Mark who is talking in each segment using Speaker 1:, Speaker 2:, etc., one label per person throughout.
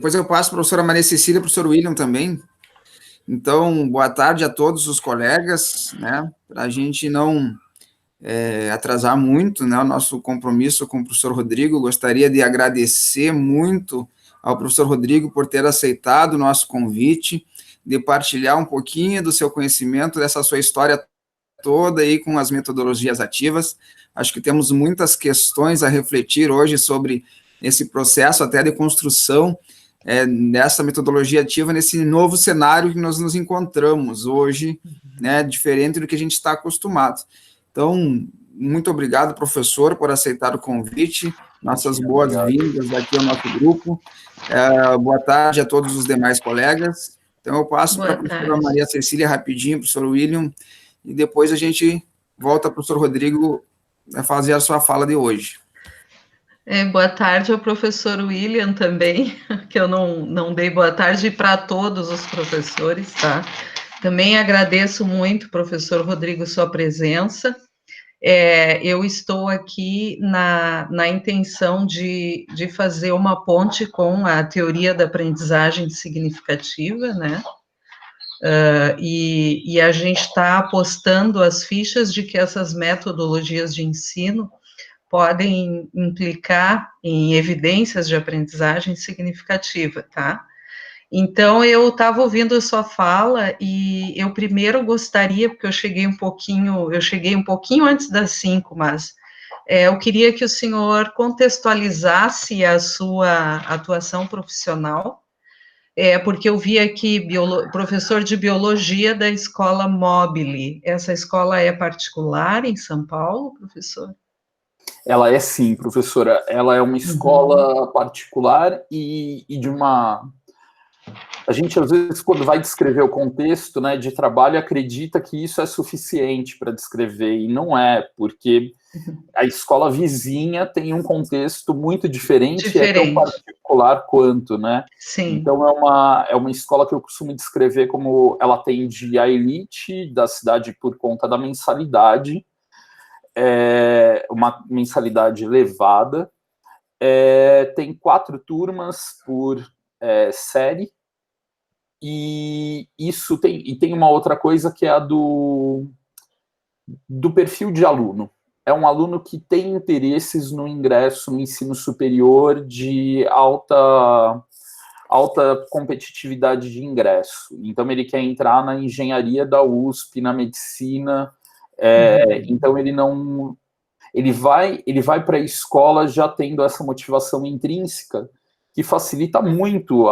Speaker 1: Depois eu passo para a professora Maria Cecília e para o professor William também. Então, boa tarde a todos os colegas, né? Para a gente não atrasar muito, né, o nosso compromisso com o professor Rodrigo, gostaria de agradecer muito ao professor Rodrigo por ter aceitado o nosso convite, de partilhar um pouquinho do seu conhecimento, dessa sua história toda aí com as metodologias ativas. Acho que temos muitas questões a refletir hoje sobre esse processo até de construção dessa metodologia ativa, nesse novo cenário que nós nos encontramos hoje, né, diferente do que a gente está acostumado. Então, muito obrigado, professor, por aceitar o convite, nossas boas-vindas aqui ao nosso grupo. Boa tarde a todos os demais colegas. Então, eu passo para a professora Maria Cecília rapidinho, professor William, e depois a gente volta para o professor Rodrigo a fazer a sua fala de hoje.
Speaker 2: Boa tarde ao professor William também, que eu não dei boa tarde para todos os professores, tá? Também agradeço muito, professor Rodrigo, sua presença. Eu estou aqui na intenção de fazer uma ponte com a teoria da aprendizagem significativa, né? E a gente está apostando as fichas de que essas metodologias de ensino podem implicar em evidências de aprendizagem significativa, tá? Então, eu estava ouvindo a sua fala e eu primeiro gostaria, porque eu cheguei um pouquinho antes das 5, mas eu queria que o senhor contextualizasse a sua atuação profissional, porque eu vi aqui professor de biologia da Escola Mobile. Essa escola é particular em São Paulo, professor?
Speaker 3: Ela é sim, professora. Ela é uma escola particular e de uma... A gente, às vezes, quando vai descrever o contexto, né, de trabalho, acredita que isso é suficiente para descrever, e não é, porque a escola vizinha tem um contexto muito diferente. É tão particular quanto, né?
Speaker 2: Sim.
Speaker 3: Então, é uma escola que eu costumo descrever como ela atende a elite da cidade por conta da mensalidade, uma mensalidade elevada, tem 4 turmas por série, e isso tem uma outra coisa que é a do perfil de aluno. É um aluno que tem interesses no ingresso no ensino superior de alta competitividade de ingresso. Então, ele quer entrar na engenharia da USP, na medicina. Então, ele vai para a escola já tendo essa motivação intrínseca, que facilita muito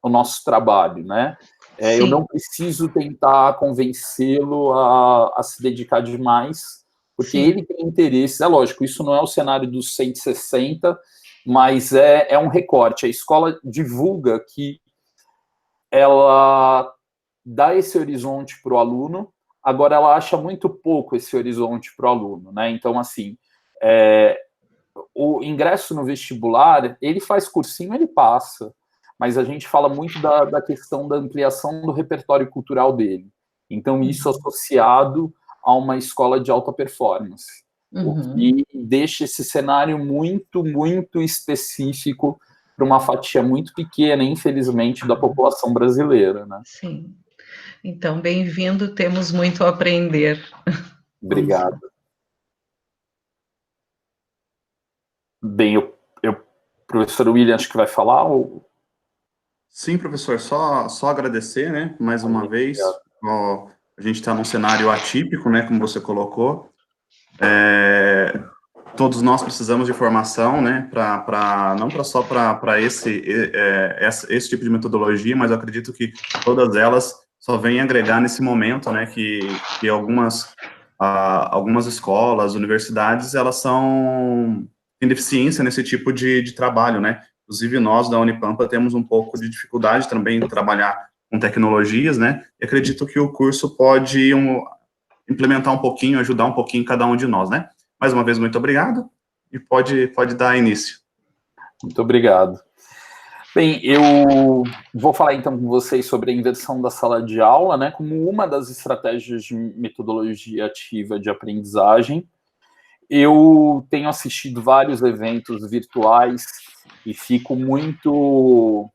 Speaker 3: o nosso trabalho, né? Eu não preciso tentar convencê-lo a se dedicar demais, porque ele tem interesse. É lógico, isso não é o cenário dos 160, mas é um recorte. A escola divulga que ela dá esse horizonte para o aluno, agora ela acha muito pouco esse horizonte para o aluno, né? Então, assim, o ingresso no vestibular, ele faz cursinho, ele passa, mas a gente fala muito da questão da ampliação do repertório cultural dele. Então, isso associado a uma escola de alta performance, o que deixa esse cenário muito, muito específico para uma fatia muito pequena, infelizmente, da população brasileira, né?
Speaker 2: Sim. Então, bem-vindo, temos muito a aprender.
Speaker 3: Obrigado. Bem, o professor William, acho que vai falar? Ou...
Speaker 4: Sim, professor, só agradecer, né, mais uma vez. A gente está num cenário atípico, né, como você colocou. Todos nós precisamos de formação, né, não só para esse tipo de metodologia, mas eu acredito que todas elas só vêm agregar nesse momento, né, que algumas escolas, universidades, elas têm deficiência nesse tipo de trabalho, né. Inclusive, nós, da Unipampa, temos um pouco de dificuldade também em trabalhar com tecnologias, né, e acredito que o curso pode implementar um pouquinho, ajudar um pouquinho cada um de nós, né. Mais uma vez, muito obrigado, e pode dar início.
Speaker 3: Muito obrigado. Bem, eu vou falar então com vocês sobre a inversão da sala de aula, né, como uma das estratégias de metodologia ativa de aprendizagem. eu tenho assistido vários eventos virtuais e fico muito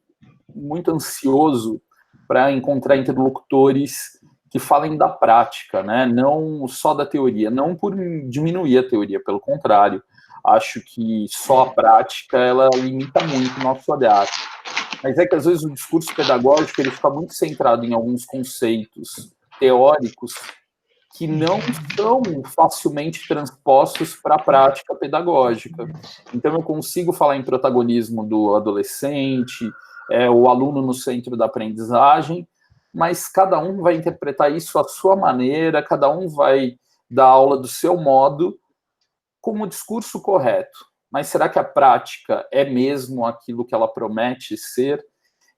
Speaker 3: ansioso para encontrar interlocutores que falem da prática, né? Não só da teoria, não por diminuir a teoria, pelo contrário. Acho que só a prática, ela limita muito o nosso olhar. Mas é que, às vezes, o discurso pedagógico ele fica muito centrado em alguns conceitos teóricos que não são facilmente transpostos para a prática pedagógica. Então, eu consigo falar em protagonismo do adolescente, o aluno no centro da aprendizagem, mas cada um vai interpretar isso à sua maneira, cada um vai dar aula do seu modo, como o discurso correto. Mas será que a prática é mesmo aquilo que ela promete ser?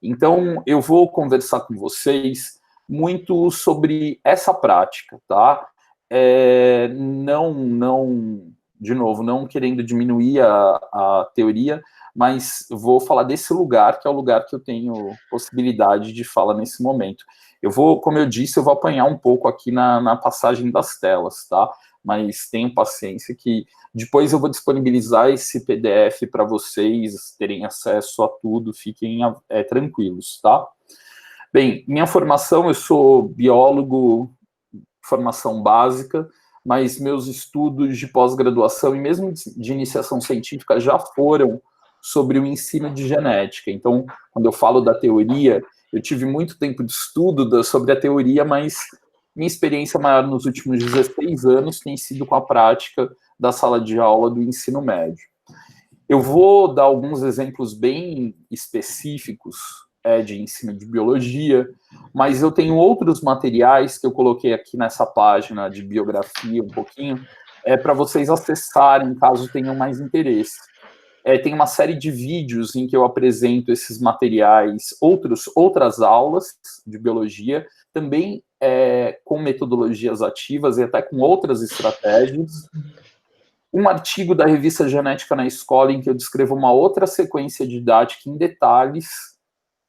Speaker 3: Então, eu vou conversar com vocês muito sobre essa prática, tá? De novo, não querendo diminuir a teoria, mas vou falar desse lugar, que é o lugar que eu tenho possibilidade de fala nesse momento. Eu vou, como eu disse, eu vou apanhar um pouco aqui na passagem das telas, tá? Mas tenham paciência que depois eu vou disponibilizar esse PDF para vocês terem acesso a tudo, fiquem tranquilos, tá? Bem, minha formação, eu sou biólogo, formação básica, mas meus estudos de pós-graduação e mesmo de iniciação científica já foram sobre o ensino de genética. Então, quando eu falo da teoria, eu tive muito tempo de estudo sobre a teoria, mas minha experiência maior nos últimos 16 anos tem sido com a prática da sala de aula do ensino médio. Eu vou dar alguns exemplos bem específicos de ensino de biologia, mas eu tenho outros materiais que eu coloquei aqui nessa página de biografia um pouquinho, para vocês acessarem, caso tenham mais interesse. Tem uma série de vídeos em que eu apresento esses materiais, outras aulas de biologia, também com metodologias ativas e até com outras estratégias. Um artigo da revista Genética na Escola, em que eu descrevo uma outra sequência didática em detalhes,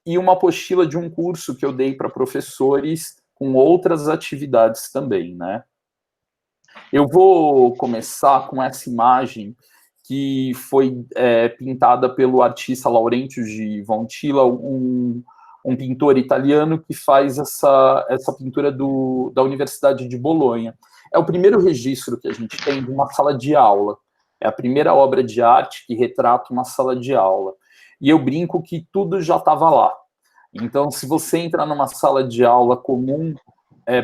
Speaker 3: e uma apostila de um curso que eu dei para professores com outras atividades também, né? Eu vou começar com essa imagem que foi pintada pelo artista Laurentio de Vontilla, um pintor italiano que faz essa pintura da Universidade de Bolonha. É o primeiro registro que a gente tem de uma sala de aula. É a primeira obra de arte que retrata uma sala de aula. E eu brinco que tudo já estava lá. Então, se você entra numa sala de aula comum,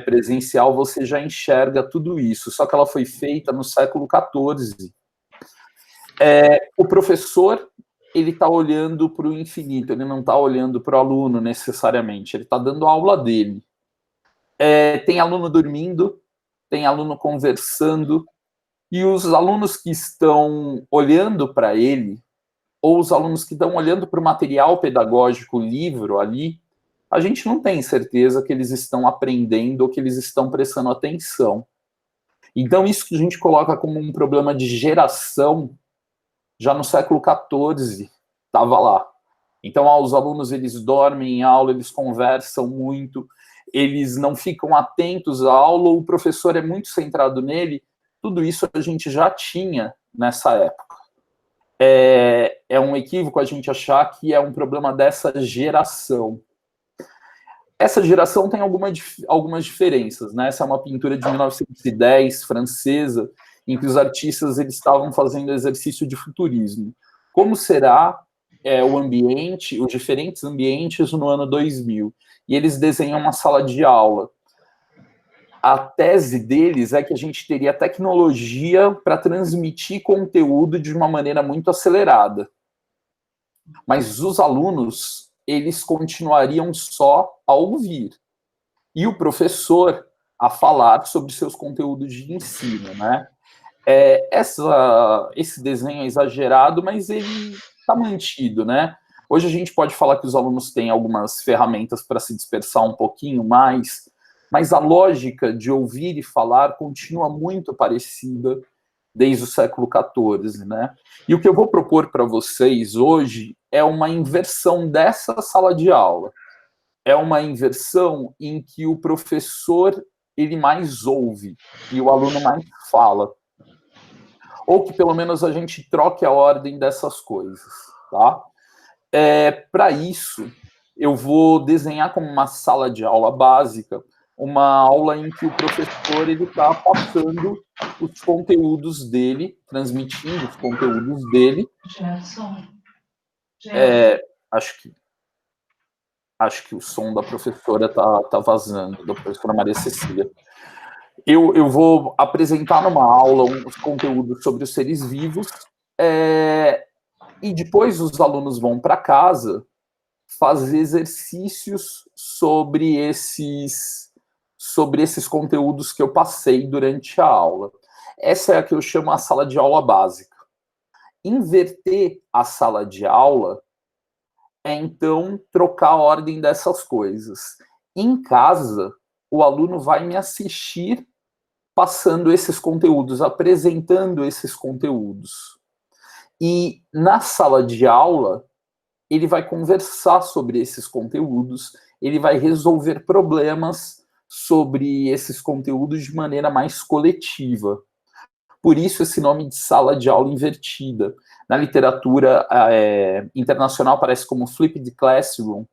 Speaker 3: presencial, você já enxerga tudo isso. Só que ela foi feita no século XIV. O professor, ele está olhando para o infinito, ele não está olhando para o aluno necessariamente, ele está dando a aula dele. Tem aluno dormindo, tem aluno conversando, e os alunos que estão olhando para ele, ou os alunos que estão olhando para o material pedagógico, o livro ali, a gente não tem certeza que eles estão aprendendo ou que eles estão prestando atenção. Então, isso que a gente coloca como um problema de geração, já no século XIV, estava lá. Então, os alunos, eles dormem em aula, eles conversam muito, eles não ficam atentos à aula, o professor é muito centrado nele, tudo isso a gente já tinha nessa época. É um equívoco a gente achar que é um problema dessa geração. Essa geração tem algumas diferenças, né? Essa é uma pintura de 1910, francesa, em que os artistas eles estavam fazendo exercício de futurismo. Como será o ambiente, os diferentes ambientes no ano 2000? E eles desenham uma sala de aula. A tese deles é que a gente teria tecnologia para transmitir conteúdo de uma maneira muito acelerada. Mas os alunos, eles continuariam só a ouvir. E o professor a falar sobre seus conteúdos de ensino, né? Esse desenho é exagerado, mas ele está mantido, né? Hoje a gente pode falar que os alunos têm algumas ferramentas para se dispersar um pouquinho mais, mas a lógica de ouvir e falar continua muito parecida desde o século XIV, né? E o que eu vou propor para vocês hoje é uma inversão dessa sala de aula. É uma inversão em que o professor ele mais ouve e o aluno mais fala. ou que pelo menos a gente troque a ordem dessas coisas, tá? Para isso, eu vou desenhar como uma sala de aula básica, uma aula em que o professor está passando os conteúdos dele, transmitindo os conteúdos dele. Acho que o som da professora tá vazando, da professora Maria Cecília. Eu vou apresentar numa aula uns conteúdos sobre os seres vivos, e depois os alunos vão para casa fazer exercícios sobre esses conteúdos que eu passei durante a aula. Essa é a que eu chamo a sala de aula básica. Inverter a sala de aula então trocar a ordem dessas coisas. Em casa, o aluno vai me assistir passando esses conteúdos, apresentando esses conteúdos. E na sala de aula, ele vai conversar sobre esses conteúdos, ele vai resolver problemas sobre esses conteúdos de maneira mais coletiva. Por isso esse nome de sala de aula invertida. Na literatura internacional aparece como flipped classroom.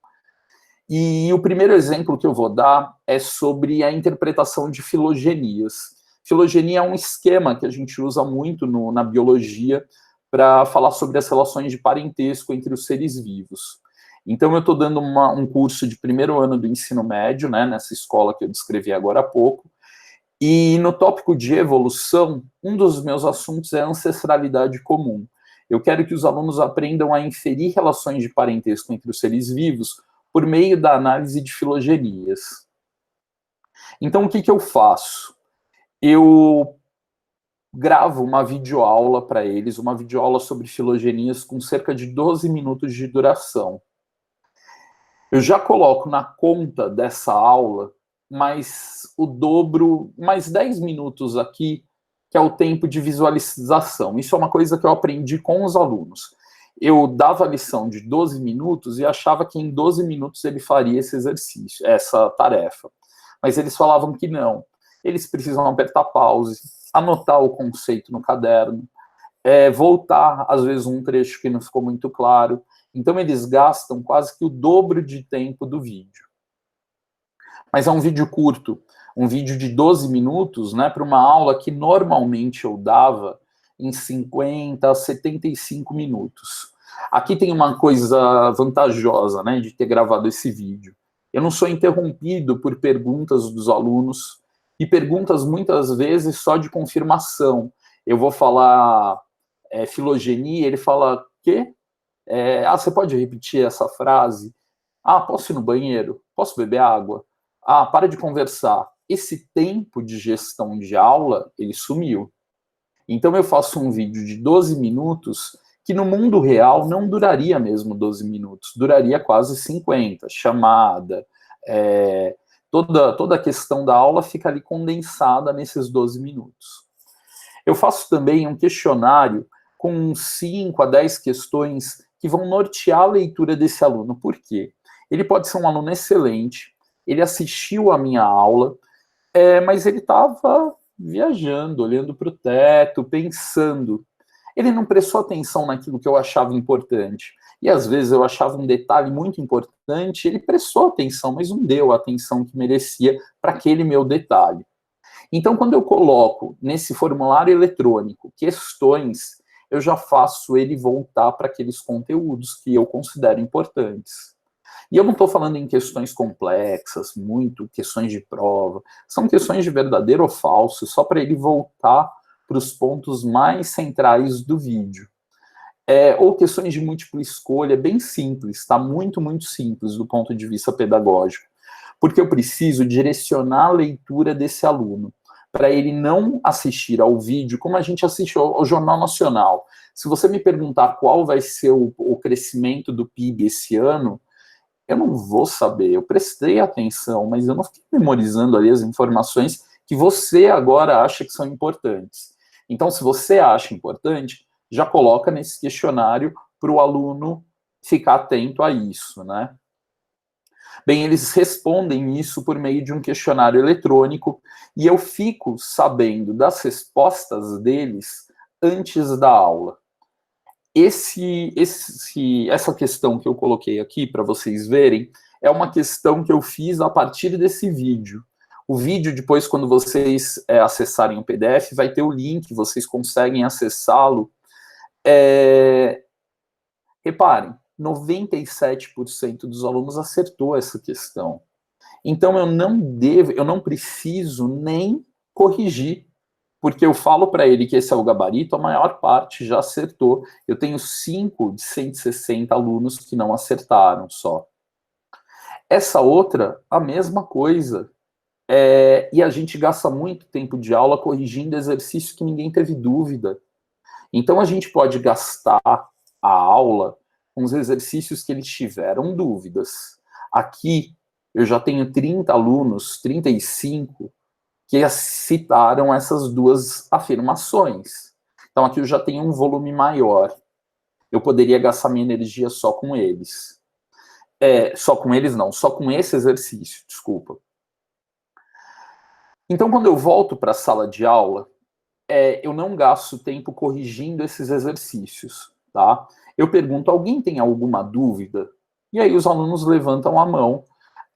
Speaker 3: E o primeiro exemplo que eu vou dar é sobre a interpretação de filogenias. Filogenia é um esquema que a gente usa muito na biologia para falar sobre as relações de parentesco entre os seres vivos. Então eu estou dando um curso de primeiro ano do ensino médio, né, nessa escola que eu descrevi agora há pouco, e no tópico de evolução, um dos meus assuntos é ancestralidade comum. Eu quero que os alunos aprendam a inferir relações de parentesco entre os seres vivos por meio da análise de filogenias. Então, o que eu faço? Eu gravo uma videoaula para eles, uma videoaula sobre filogenias com cerca de 12 minutos de duração. Eu já coloco na conta dessa aula mais o dobro, mais 10 minutos aqui, que é o tempo de visualização. Isso é uma coisa que eu aprendi com os alunos. Eu dava a lição de 12 minutos e achava que em 12 minutos ele faria esse exercício, essa tarefa. Mas eles falavam que não. Eles precisam apertar pause, anotar o conceito no caderno, voltar, às vezes, um trecho que não ficou muito claro. Então, eles gastam quase que o dobro de tempo do vídeo. Mas é um vídeo curto, um vídeo de 12 minutos, né, para uma aula que normalmente eu dava em 50 a 75 minutos. Aqui tem uma coisa vantajosa, né, de ter gravado esse vídeo. Eu não sou interrompido por perguntas dos alunos, e perguntas muitas vezes só de confirmação. Eu vou falar filogenia, ele fala, quê? Você pode repetir essa frase? Posso ir no banheiro? Posso beber água? Para de conversar. Esse tempo de gestão de aula, ele sumiu. Então eu faço um vídeo de 12 minutos que no mundo real não duraria mesmo 12 minutos, duraria quase 50, chamada, toda a questão da aula fica ali condensada nesses 12 minutos. Eu faço também um questionário com 5 a 10 questões que vão nortear a leitura desse aluno. Por quê? Ele pode ser um aluno excelente, ele assistiu a minha aula, mas ele estava viajando, olhando para o teto, pensando. Ele não prestou atenção naquilo que eu achava importante. E às vezes eu achava um detalhe muito importante, ele prestou atenção, mas não deu a atenção que merecia para aquele meu detalhe. Então, quando eu coloco nesse formulário eletrônico questões, eu já faço ele voltar para aqueles conteúdos que eu considero importantes. E eu não estou falando em questões complexas, muito questões de prova, são questões de verdadeiro ou falso, só para ele voltar para os pontos mais centrais do vídeo. Ou questões de múltipla escolha, bem simples, tá? Muito, muito simples do ponto de vista pedagógico. Porque eu preciso direcionar a leitura desse aluno, para ele não assistir ao vídeo como a gente assiste ao Jornal Nacional. Se você me perguntar qual vai ser o crescimento do PIB esse ano, eu não vou saber. Eu prestei atenção, mas eu não fiquei memorizando ali as informações que você agora acha que são importantes. Então, se você acha importante, já coloca nesse questionário para o aluno ficar atento a isso, né? Bem, eles respondem isso por meio de um questionário eletrônico e eu fico sabendo das respostas deles antes da aula. Essa questão que eu coloquei aqui para vocês verem é uma questão que eu fiz a partir desse vídeo. O vídeo, depois, quando vocês acessarem o PDF, vai ter o link, vocês conseguem acessá-lo. Reparem, 97% dos alunos acertou essa questão. Então, eu não preciso nem corrigir, porque eu falo para ele que esse é o gabarito, a maior parte já acertou. Eu tenho 5 de 160 alunos que não acertaram só. Essa outra, a mesma coisa. E a gente gasta muito tempo de aula corrigindo exercícios que ninguém teve dúvida. Então, a gente pode gastar a aula com os exercícios que eles tiveram dúvidas. Aqui, eu já tenho 30 alunos, 35, que citaram essas duas afirmações. Então, aqui eu já tenho um volume maior. Eu poderia gastar minha energia só com eles. Só com eles não, só com esse exercício, desculpa. Então, quando eu volto para a sala de aula, eu não gasto tempo corrigindo esses exercícios, tá? Eu pergunto, alguém tem alguma dúvida? E aí os alunos levantam a mão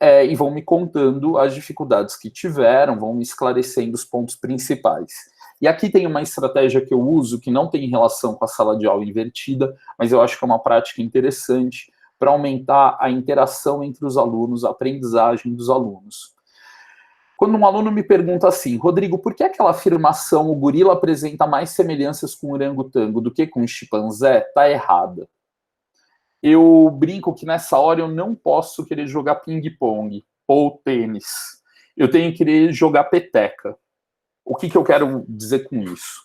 Speaker 3: e vão me contando as dificuldades que tiveram, vão me esclarecendo os pontos principais. E aqui tem uma estratégia que eu uso, que não tem relação com a sala de aula invertida, mas eu acho que é uma prática interessante para aumentar a interação entre os alunos, a aprendizagem dos alunos. Quando um aluno me pergunta assim, Rodrigo, por que aquela afirmação, o gorila apresenta mais semelhanças com o orangotango do que com o chimpanzé, está errada. Eu brinco que nessa hora eu não posso querer jogar ping-pong ou tênis. Eu tenho que querer jogar peteca. O que eu quero dizer com isso?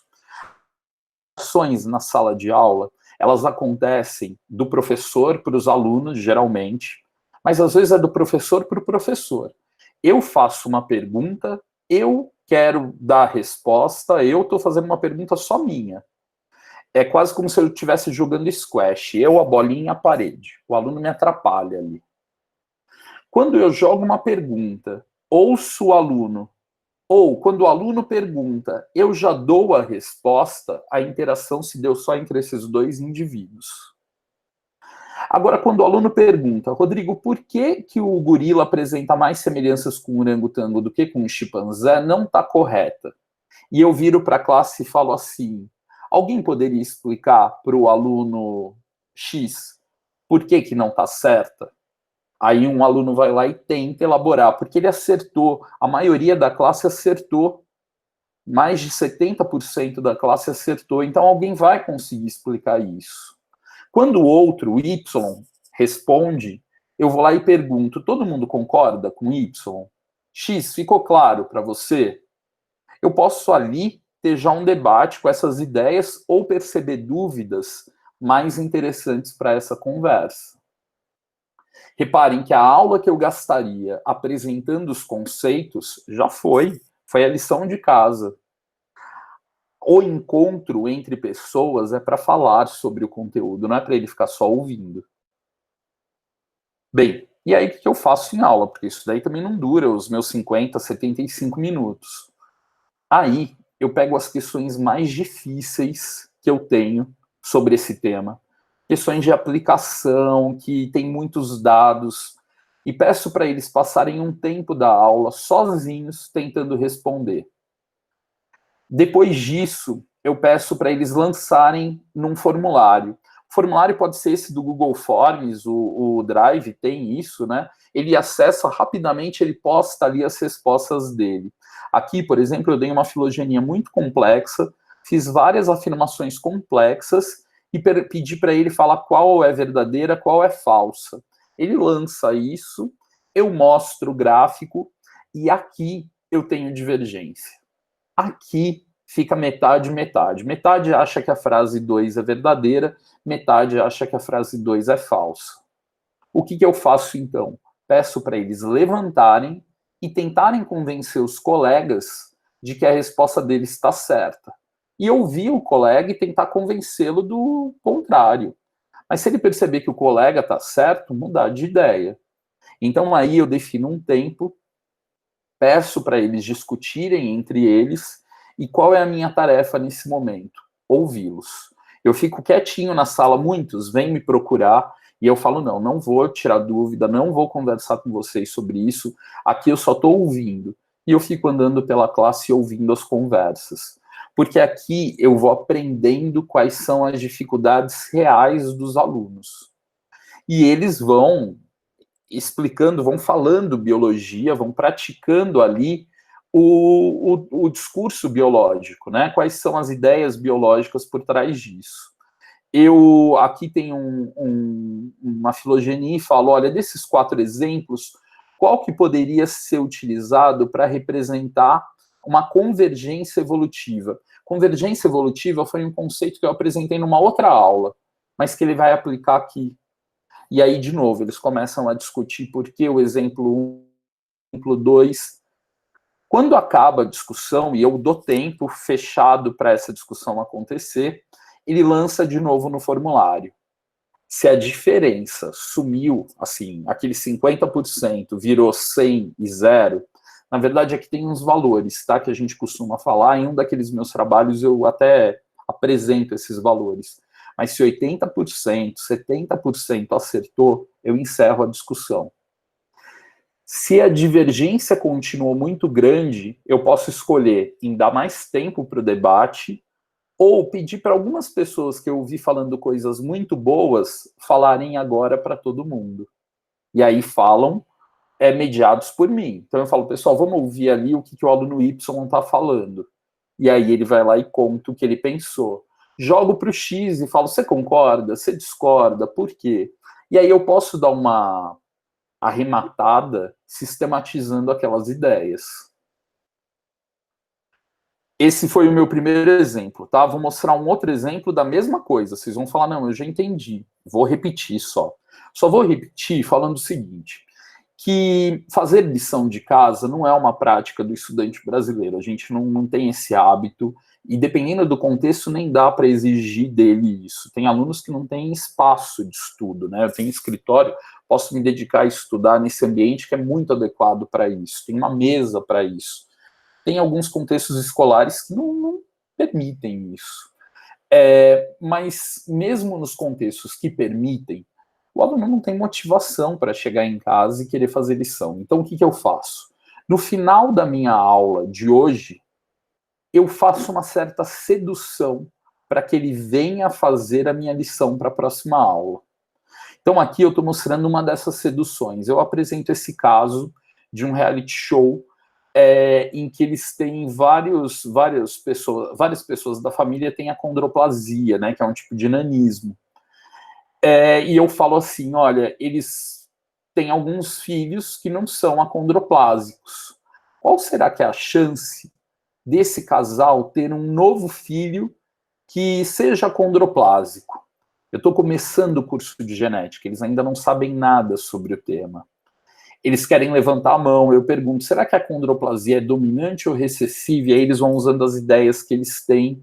Speaker 3: Ações na sala de aula, elas acontecem do professor para os alunos, geralmente, mas às vezes é do professor para o professor. Eu faço uma pergunta, eu quero dar a resposta, eu estou fazendo uma pergunta só minha. É quase como se eu estivesse jogando squash, eu, a bolinha e a parede. O aluno me atrapalha ali. Quando eu jogo uma pergunta, ouço o aluno, ou quando o aluno pergunta, eu já dou a resposta, a interação se deu só entre esses dois indivíduos. Agora, quando o aluno pergunta, Rodrigo, por que o gorila apresenta mais semelhanças com o orangotango do que com o chimpanzé, não está correta. E eu viro para a classe e falo assim, alguém poderia explicar para o aluno X por que não está certa? Aí um aluno vai lá e tenta elaborar, porque ele acertou, a maioria da classe acertou, mais de 70% da classe acertou, então alguém vai conseguir explicar isso. Quando o outro, o Y, responde, eu vou lá e pergunto, todo mundo concorda com Y? X, ficou claro para você? Eu posso ali ter já um debate com essas ideias ou perceber dúvidas mais interessantes para essa conversa. Reparem que a aula que eu gastaria apresentando os conceitos já foi a lição de casa. O encontro entre pessoas é para falar sobre o conteúdo, não é para ele ficar só ouvindo. Bem, e aí o que eu faço em aula? Porque isso daí também não dura os meus 50, 75 minutos. Aí eu pego as questões mais difíceis que eu tenho sobre esse tema, questões de aplicação, que tem muitos dados, e peço para eles passarem um tempo da aula sozinhos tentando responder. Depois disso, eu peço para eles lançarem num formulário. O formulário pode ser esse do Google Forms, o Drive tem isso, né? Ele acessa rapidamente, ele posta ali as respostas dele. Aqui, por exemplo, eu dei uma filogenia muito complexa, fiz várias afirmações complexas e pedi para ele falar qual é verdadeira, qual é falsa. Ele lança isso, eu mostro o gráfico e aqui eu tenho divergência. Aqui fica metade, metade. Metade acha que a frase 2 é verdadeira, metade acha que a frase 2 é falsa. O que eu faço então? Peço para eles levantarem e tentarem convencer os colegas de que a resposta deles está certa. E ouvir o colega e tentar convencê-lo do contrário. Mas se ele perceber que o colega está certo, mudar de ideia. Então aí eu defino um tempo, peço para eles discutirem entre eles, e qual é a minha tarefa nesse momento? ouvi-los. Eu fico quietinho na sala, muitos vêm me procurar, e eu falo, não vou tirar dúvida, não vou conversar com vocês sobre isso, aqui eu só estou ouvindo. E eu fico andando pela classe ouvindo as conversas. Porque aqui eu vou aprendendo quais são as dificuldades reais dos alunos. E eles vão explicando, vão falando biologia, vão praticando ali o discurso biológico, né? Quais são as ideias biológicas por trás disso. Eu aqui tenho uma filogenia e falo, olha, desses 4 exemplos, qual que poderia ser utilizado para representar uma convergência evolutiva? Convergência evolutiva foi um conceito que eu apresentei numa outra aula, mas que ele vai aplicar aqui. E aí, de novo, eles começam a discutir por que o exemplo 1, exemplo 2. Quando acaba a discussão, e eu dou tempo fechado para essa discussão acontecer, ele lança de novo no formulário. Se a diferença sumiu, assim, aquele 50% virou 100 e 0, na verdade aqui tem uns valores, tá, que a gente costuma falar, em um daqueles meus trabalhos eu até apresento esses valores. Mas se 80%, 70% acertou, eu encerro a discussão. Se a divergência continuou muito grande, eu posso escolher em dar mais tempo para o debate ou pedir para algumas pessoas que eu ouvi falando coisas muito boas falarem agora para todo mundo. E aí falam mediados por mim. Então eu falo, pessoal, vamos ouvir ali o que o aluno Y está falando. E aí ele vai lá e conta o que ele pensou. Jogo para o X e falo, você concorda? Você discorda? Por quê? E aí eu posso dar uma arrematada sistematizando aquelas ideias. Esse foi o meu primeiro exemplo, tá? Vou mostrar um outro exemplo da mesma coisa. Vocês vão falar, não, eu já entendi. Vou repetir só. Só vou repetir falando o seguinte, que fazer lição de casa não é uma prática do estudante brasileiro. A gente não tem esse hábito e, dependendo do contexto, nem dá para exigir dele isso. Tem alunos que não têm espaço de estudo, né? Eu tenho escritório, posso me dedicar a estudar nesse ambiente que é muito adequado para isso. Tem uma mesa para isso. Tem alguns contextos escolares que não permitem isso. Mas mesmo nos contextos que permitem, o aluno não tem motivação para chegar em casa e querer fazer lição. Então, o que eu faço? No final da minha aula de hoje, eu faço uma certa sedução para que ele venha fazer a minha lição para a próxima aula. Então, aqui eu estou mostrando uma dessas seduções. Eu apresento esse caso de um reality show em que eles têm várias pessoas da família têm acondroplasia, né, que é um tipo de nanismo. E eu falo assim, olha, eles têm alguns filhos que não são acondroplásicos. Qual será que é a chance desse casal ter um novo filho que seja acondroplásico? Eu estou começando o curso de genética, eles ainda não sabem nada sobre o tema. Eles querem levantar a mão, eu pergunto, será que a acondroplasia é dominante ou recessiva? E aí eles vão usando as ideias que eles têm.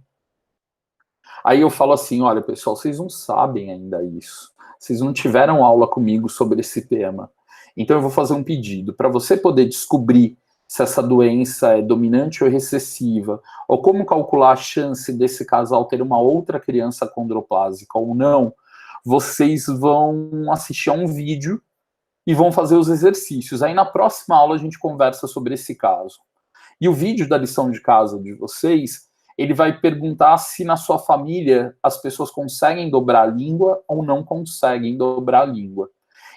Speaker 3: Aí eu falo assim, olha, pessoal, vocês não sabem ainda isso. Vocês não tiveram aula comigo sobre esse tema. Então eu vou fazer um pedido. Para você poder descobrir se essa doença é dominante ou recessiva, ou como calcular a chance desse casal ter uma outra criança acondroplásica ou não, vocês vão assistir a um vídeo e vão fazer os exercícios. Aí na próxima aula a gente conversa sobre esse caso. E o vídeo da lição de casa de vocês, ele vai perguntar se na sua família as pessoas conseguem dobrar a língua ou não conseguem dobrar a língua.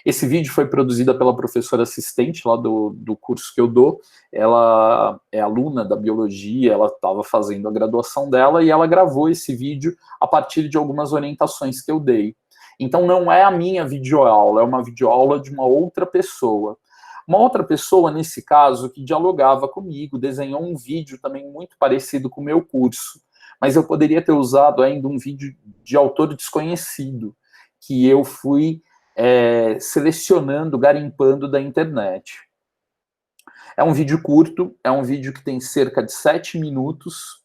Speaker 3: Esse vídeo foi produzido pela professora assistente lá do curso que eu dou. Ela é aluna da biologia, ela estava fazendo a graduação dela e ela gravou esse vídeo a partir de algumas orientações que eu dei. Então não é a minha videoaula, é uma videoaula de uma outra pessoa. Uma outra pessoa, nesse caso, que dialogava comigo, desenhou um vídeo também muito parecido com o meu curso, mas eu poderia ter usado ainda um vídeo de autor desconhecido, que eu fui selecionando, garimpando da internet. É um vídeo curto, é um vídeo que tem cerca de 7 minutos,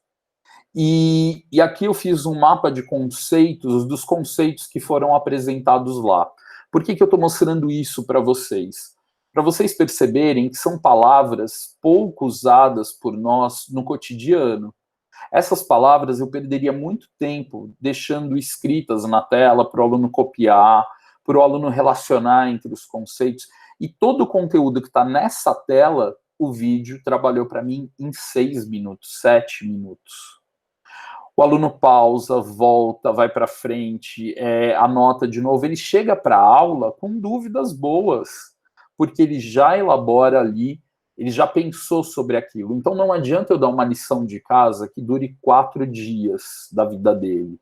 Speaker 3: e aqui eu fiz um mapa de conceitos, dos conceitos que foram apresentados lá. Por que eu estou mostrando isso para vocês? Para vocês perceberem que são palavras pouco usadas por nós no cotidiano. Essas palavras eu perderia muito tempo deixando escritas na tela para o aluno copiar, para o aluno relacionar entre os conceitos. E todo o conteúdo que está nessa tela, o vídeo trabalhou para mim em 6 minutos, 7 minutos. O aluno pausa, volta, vai para frente, anota de novo. Ele chega para a aula com dúvidas boas, porque ele já elabora ali, ele já pensou sobre aquilo. Então, não adianta eu dar uma lição de casa que dure 4 dias da vida dele.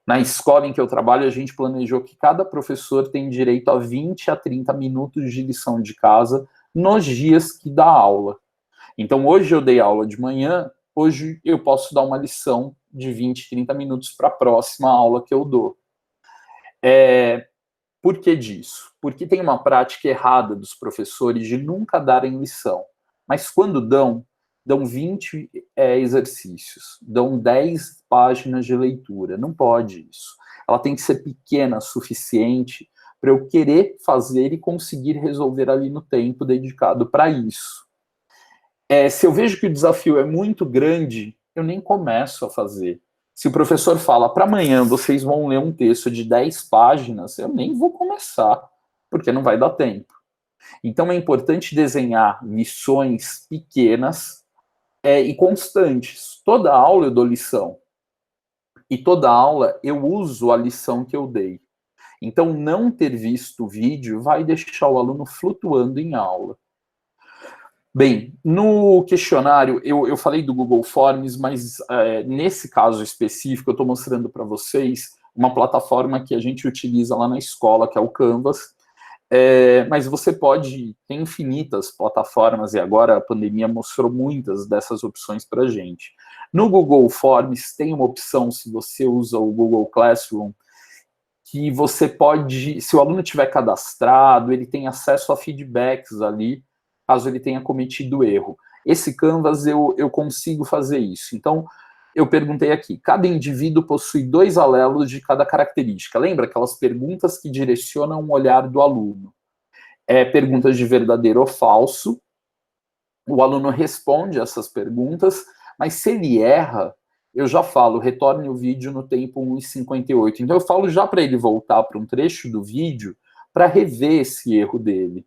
Speaker 3: Na escola em que eu trabalho, a gente planejou que cada professor tem direito a 20 a 30 minutos de lição de casa nos dias que dá aula. Então, hoje eu dei aula de manhã, hoje eu posso dar uma lição de 20, 30 minutos para a próxima aula que eu dou. Por que disso? Porque tem uma prática errada dos professores de nunca darem lição. Mas quando dão 20 exercícios, dão 10 páginas de leitura. Não pode isso. Ela tem que ser pequena o suficiente para eu querer fazer e conseguir resolver ali no tempo dedicado para isso. Se eu vejo que o desafio é muito grande, eu nem começo a fazer. Se o professor fala, para amanhã vocês vão ler um texto de 10 páginas, eu nem vou começar, porque não vai dar tempo. Então é importante desenhar lições pequenas e constantes. Toda aula eu dou lição. E toda aula eu uso a lição que eu dei. Então não ter visto o vídeo vai deixar o aluno flutuando em aula. Bem, no questionário, eu falei do Google Forms, mas nesse caso específico, eu estou mostrando para vocês uma plataforma que a gente utiliza lá na escola, que é o Canvas, mas você pode, tem infinitas plataformas, e agora a pandemia mostrou muitas dessas opções para a gente. No Google Forms tem uma opção, se você usa o Google Classroom, que você pode, se o aluno tiver cadastrado, ele tem acesso a feedbacks ali, caso ele tenha cometido erro. Esse Canvas, eu consigo fazer isso. Então, eu perguntei aqui, cada indivíduo possui 2 alelos de cada característica. Lembra aquelas perguntas que direcionam o olhar do aluno? Perguntas de verdadeiro ou falso. O aluno responde essas perguntas, mas se ele erra, eu já falo, retorne o vídeo no tempo 1:58. Então, eu falo já para ele voltar para um trecho do vídeo para rever esse erro dele.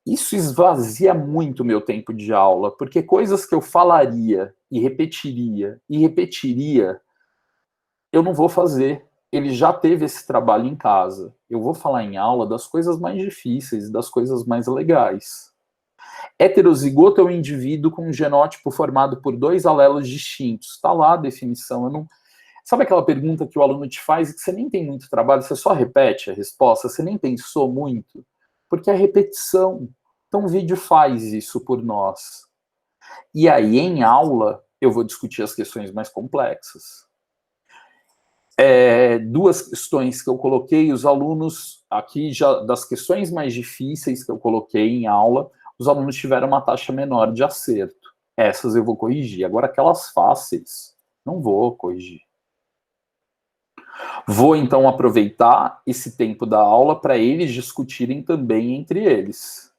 Speaker 3: Isso esvazia muito o meu tempo de aula, porque coisas que eu falaria e repetiria, eu não vou fazer. Ele já teve esse trabalho em casa. Eu vou falar em aula das coisas mais difíceis, das coisas mais legais. Heterozigoto é um indivíduo com um genótipo formado por 2 alelos distintos. Está lá a definição. Sabe aquela pergunta que o aluno te faz e que você nem tem muito trabalho, você só repete a resposta, você nem pensou muito? Porque é repetição. Então o vídeo faz isso por nós. E aí, em aula, eu vou discutir as questões mais complexas. 2 questões que eu coloquei, os alunos, aqui já das questões mais difíceis que eu coloquei em aula, os alunos tiveram uma taxa menor de acerto. Essas eu vou corrigir. Agora, aquelas fáceis, não vou corrigir. Vou, então, aproveitar esse tempo da aula para eles discutirem também entre eles.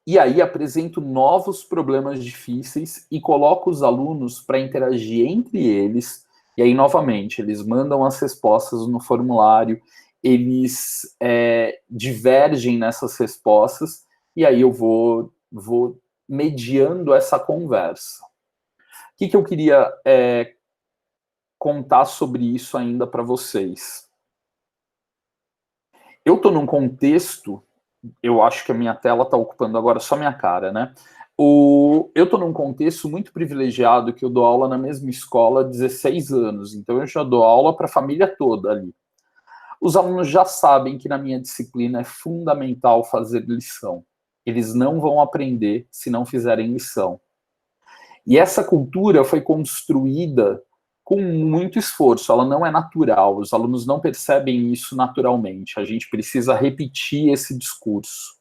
Speaker 3: E aí apresento novos problemas difíceis e coloco os alunos para interagir entre eles. E aí, novamente, eles mandam as respostas no formulário, eles divergem nessas respostas, e aí eu vou mediando essa conversa. O que eu queria contar sobre isso ainda para vocês? Eu estou num contexto, eu acho que a minha tela está ocupando agora só minha cara, né? Eu estou num contexto muito privilegiado, que eu dou aula na mesma escola há 16 anos, então eu já dou aula para a família toda ali. Os alunos já sabem que na minha disciplina é fundamental fazer lição. Eles não vão aprender se não fizerem lição. E essa cultura foi construída com muito esforço, ela não é natural, os alunos não percebem isso naturalmente, a gente precisa repetir esse discurso.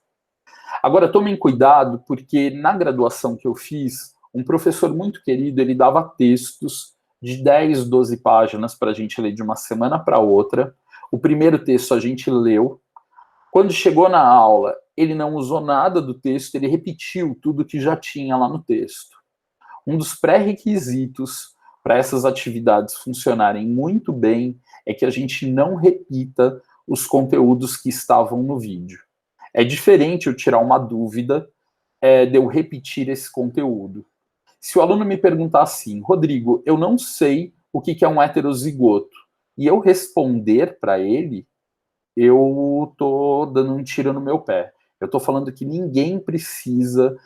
Speaker 3: Agora, tomem cuidado, porque na graduação que eu fiz, um professor muito querido, ele dava textos de 10, 12 páginas para a gente ler de uma semana para outra. O primeiro texto a gente leu. Quando chegou na aula, ele não usou nada do texto, ele repetiu tudo que já tinha lá no texto. Um dos pré-requisitos para essas atividades funcionarem muito bem é que a gente não repita os conteúdos que estavam no vídeo. É diferente eu tirar uma dúvida de eu repetir esse conteúdo. Se o aluno me perguntar assim, Rodrigo, eu não sei o que é um heterozigoto, e eu responder para ele, eu estou dando um tiro no meu pé. Eu estou falando que ninguém precisa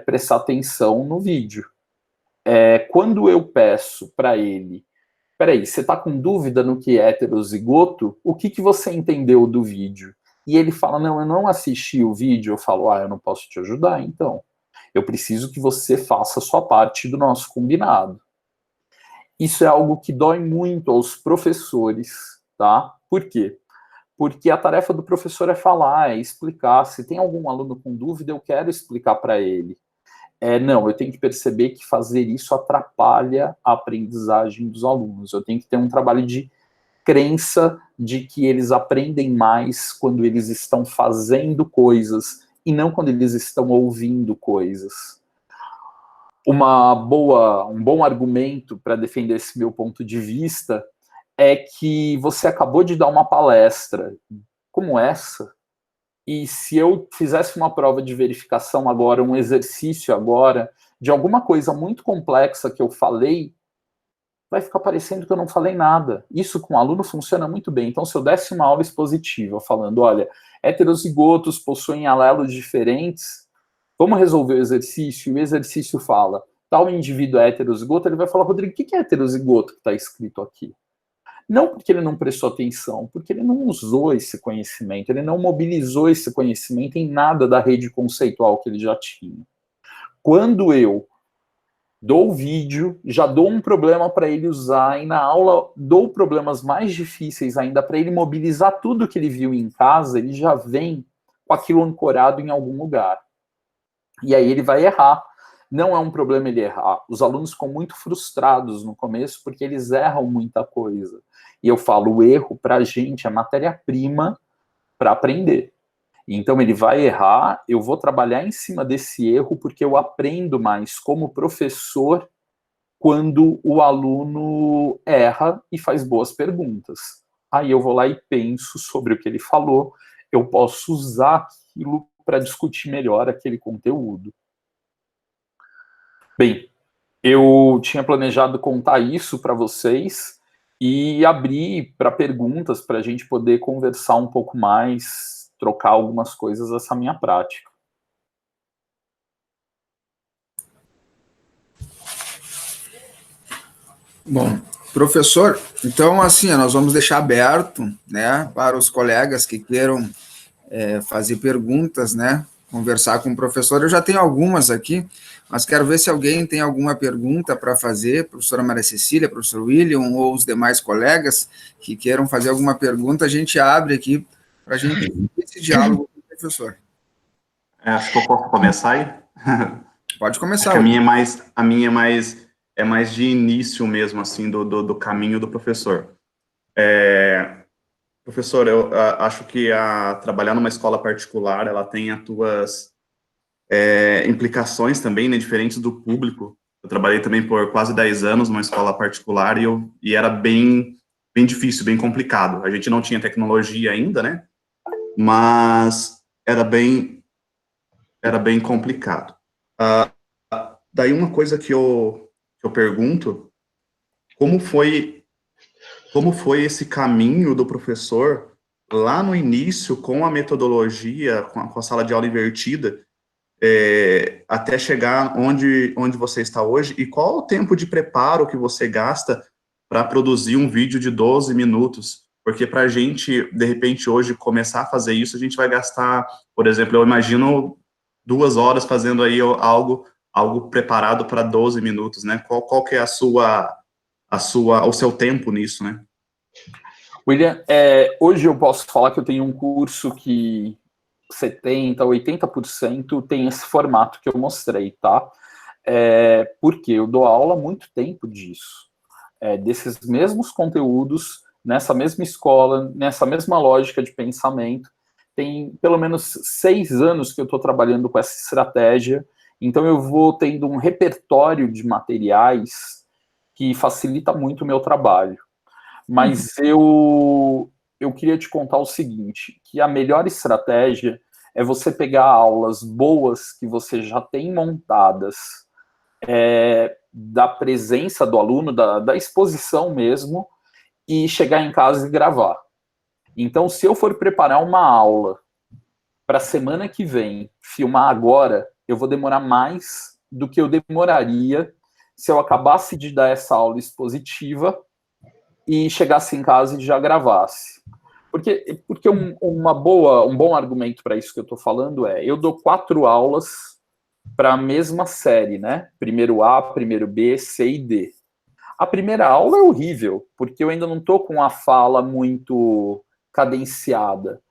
Speaker 3: prestar atenção no vídeo. Quando eu peço para ele, peraí, você está com dúvida no que é heterozigoto? O que você entendeu do vídeo? E ele fala, não, eu não assisti o vídeo. Eu falo, eu não posso te ajudar, então. Eu preciso que você faça a sua parte do nosso combinado. Isso é algo que dói muito aos professores, tá? Por quê? Porque a tarefa do professor é falar, é explicar. Se tem algum aluno com dúvida, eu quero explicar para ele. Não, eu tenho que perceber que fazer isso atrapalha a aprendizagem dos alunos. Eu tenho que ter um trabalho de crença de que eles aprendem mais quando eles estão fazendo coisas e não quando eles estão ouvindo coisas. Um bom argumento para defender esse meu ponto de vista é que você acabou de dar uma palestra como essa, e se eu fizesse uma prova de verificação agora, um exercício agora, de alguma coisa muito complexa que eu falei, vai ficar parecendo que eu não falei nada. Isso com o aluno funciona muito bem. Então, se eu desse uma aula expositiva falando, olha, heterozigotos possuem alelos diferentes, vamos resolver o exercício, e o exercício fala, tal indivíduo é heterozigoto, ele vai falar, Rodrigo, o que é heterozigoto que está escrito aqui? Não porque ele não prestou atenção, porque ele não usou esse conhecimento, ele não mobilizou esse conhecimento em nada da rede conceitual que ele já tinha. Quando eu dou o vídeo, já dou um problema para ele usar, e na aula dou problemas mais difíceis ainda para ele mobilizar tudo que ele viu em casa, ele já vem com aquilo ancorado em algum lugar. E aí ele vai errar. Não é um problema ele errar. Os alunos ficam muito frustrados no começo porque eles erram muita coisa. E eu falo, o erro para a gente é matéria-prima para aprender. Então ele vai errar, eu vou trabalhar em cima desse erro porque eu aprendo mais como professor quando o aluno erra e faz boas perguntas. Aí eu vou lá e penso sobre o que ele falou, eu posso usar aquilo para discutir melhor aquele conteúdo. Bem, eu tinha planejado contar isso para vocês e abrir para perguntas para a gente poder conversar um pouco mais, trocar algumas coisas dessa minha prática.
Speaker 1: Bom, professor, então assim, nós vamos deixar aberto, né, para os colegas que queiram fazer perguntas, né, conversar com o professor. Eu já tenho algumas aqui, mas quero ver se alguém tem alguma pergunta para fazer, professora Maria Cecília, professor William, ou os demais colegas que queiram fazer alguma pergunta, a gente abre aqui para a gente ter esse diálogo com o professor.
Speaker 4: Acho que eu posso começar aí?
Speaker 1: Pode começar.
Speaker 4: A minha é mais de início mesmo, assim, do caminho do professor. Professor, eu acho que trabalhar numa escola particular, ela tem as suas implicações também, né, diferentes do público. Eu trabalhei também por quase 10 anos numa escola particular e era bem difícil, bem complicado. A gente não tinha tecnologia ainda, né, mas era bem complicado. Daí uma coisa que eu pergunto, como foi esse caminho do professor lá no início com a metodologia, com a sala de aula invertida, até chegar onde você está hoje, e qual o tempo de preparo que você gasta para produzir um vídeo de 12 minutos? Porque para a gente, de repente, hoje, começar a fazer isso, a gente vai gastar, por exemplo, eu imagino 2 horas fazendo aí algo preparado para 12 minutos, né? Qual que é o seu tempo nisso, né?
Speaker 3: William, hoje eu posso falar que eu tenho um curso que 70%, 80% tem esse formato que eu mostrei, tá? Porque eu dou aula há muito tempo disso. Desses mesmos conteúdos, nessa mesma escola, nessa mesma lógica de pensamento, tem pelo menos 6 anos que eu estou trabalhando com essa estratégia, então eu vou tendo um repertório de materiais que facilita muito o meu trabalho. Mas eu queria te contar o seguinte, que a melhor estratégia é você pegar aulas boas que você já tem montadas, da presença do aluno, da exposição mesmo, e chegar em casa e gravar. Então, se eu for preparar uma aula para a semana que vem, filmar agora, eu vou demorar mais do que eu demoraria se eu acabasse de dar essa aula expositiva e chegasse em casa e já gravasse. Porque um bom argumento para isso que eu estou falando eu dou 4 aulas para a mesma série, né? Primeiro A, primeiro B, C e D. A primeira aula é horrível, porque eu ainda não estou com a fala muito cadenciada.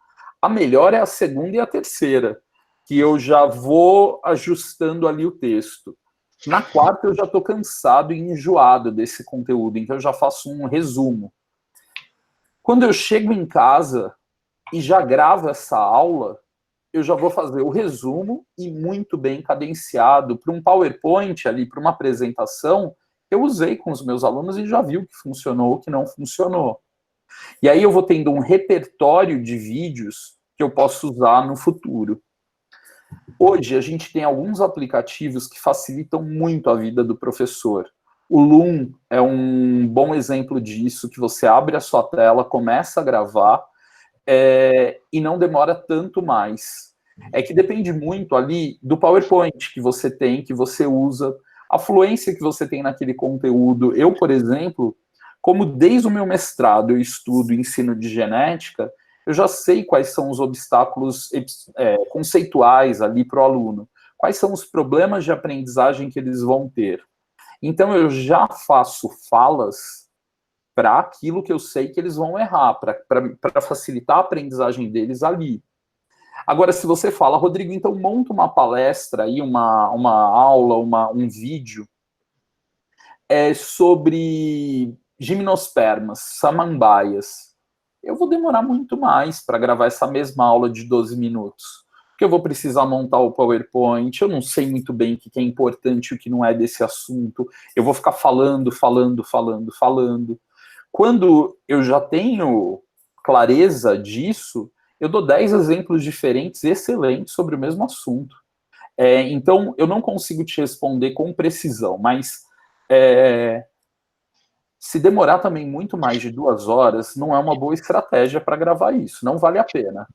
Speaker 3: A melhor é a segunda e a terceira, que eu já vou ajustando ali o texto. Na quarta, eu já estou cansado e enjoado desse conteúdo, então eu já faço um resumo. Quando eu chego em casa e já gravo essa aula, eu já vou fazer o resumo e muito bem cadenciado para um PowerPoint ali, para uma apresentação, eu usei com os meus alunos e já vi o que funcionou, o que não funcionou. E aí eu vou tendo um repertório de vídeos que eu posso usar no futuro. Hoje, a gente tem alguns aplicativos que facilitam muito a vida do professor. O Loom é um bom exemplo disso, que você abre a sua tela, começa a gravar, e não demora tanto mais. É que depende muito ali do PowerPoint que você tem, que você usa, a fluência que você tem naquele conteúdo. Eu, por exemplo, como desde o meu mestrado eu estudo ensino de genética, eu já sei quais são os obstáculos conceituais ali para o aluno, quais são os problemas de aprendizagem que eles vão ter. Então, eu já faço falas para aquilo que eu sei que eles vão errar, para facilitar a aprendizagem deles ali. Agora, se você fala, Rodrigo, então monta uma palestra aí, uma aula, um vídeo sobre gimnospermas, samambaias. Eu vou demorar muito mais para gravar essa mesma aula de 12 minutos. Porque eu vou precisar montar o PowerPoint, eu não sei muito bem o que é importante e o que não é desse assunto. Eu vou ficar falando. Quando eu já tenho clareza disso, eu dou 10 exemplos diferentes, excelentes, sobre o mesmo assunto. Então, eu não consigo te responder com precisão, mas se demorar também muito mais de 2 horas, não é uma boa estratégia para gravar isso, não vale a pena.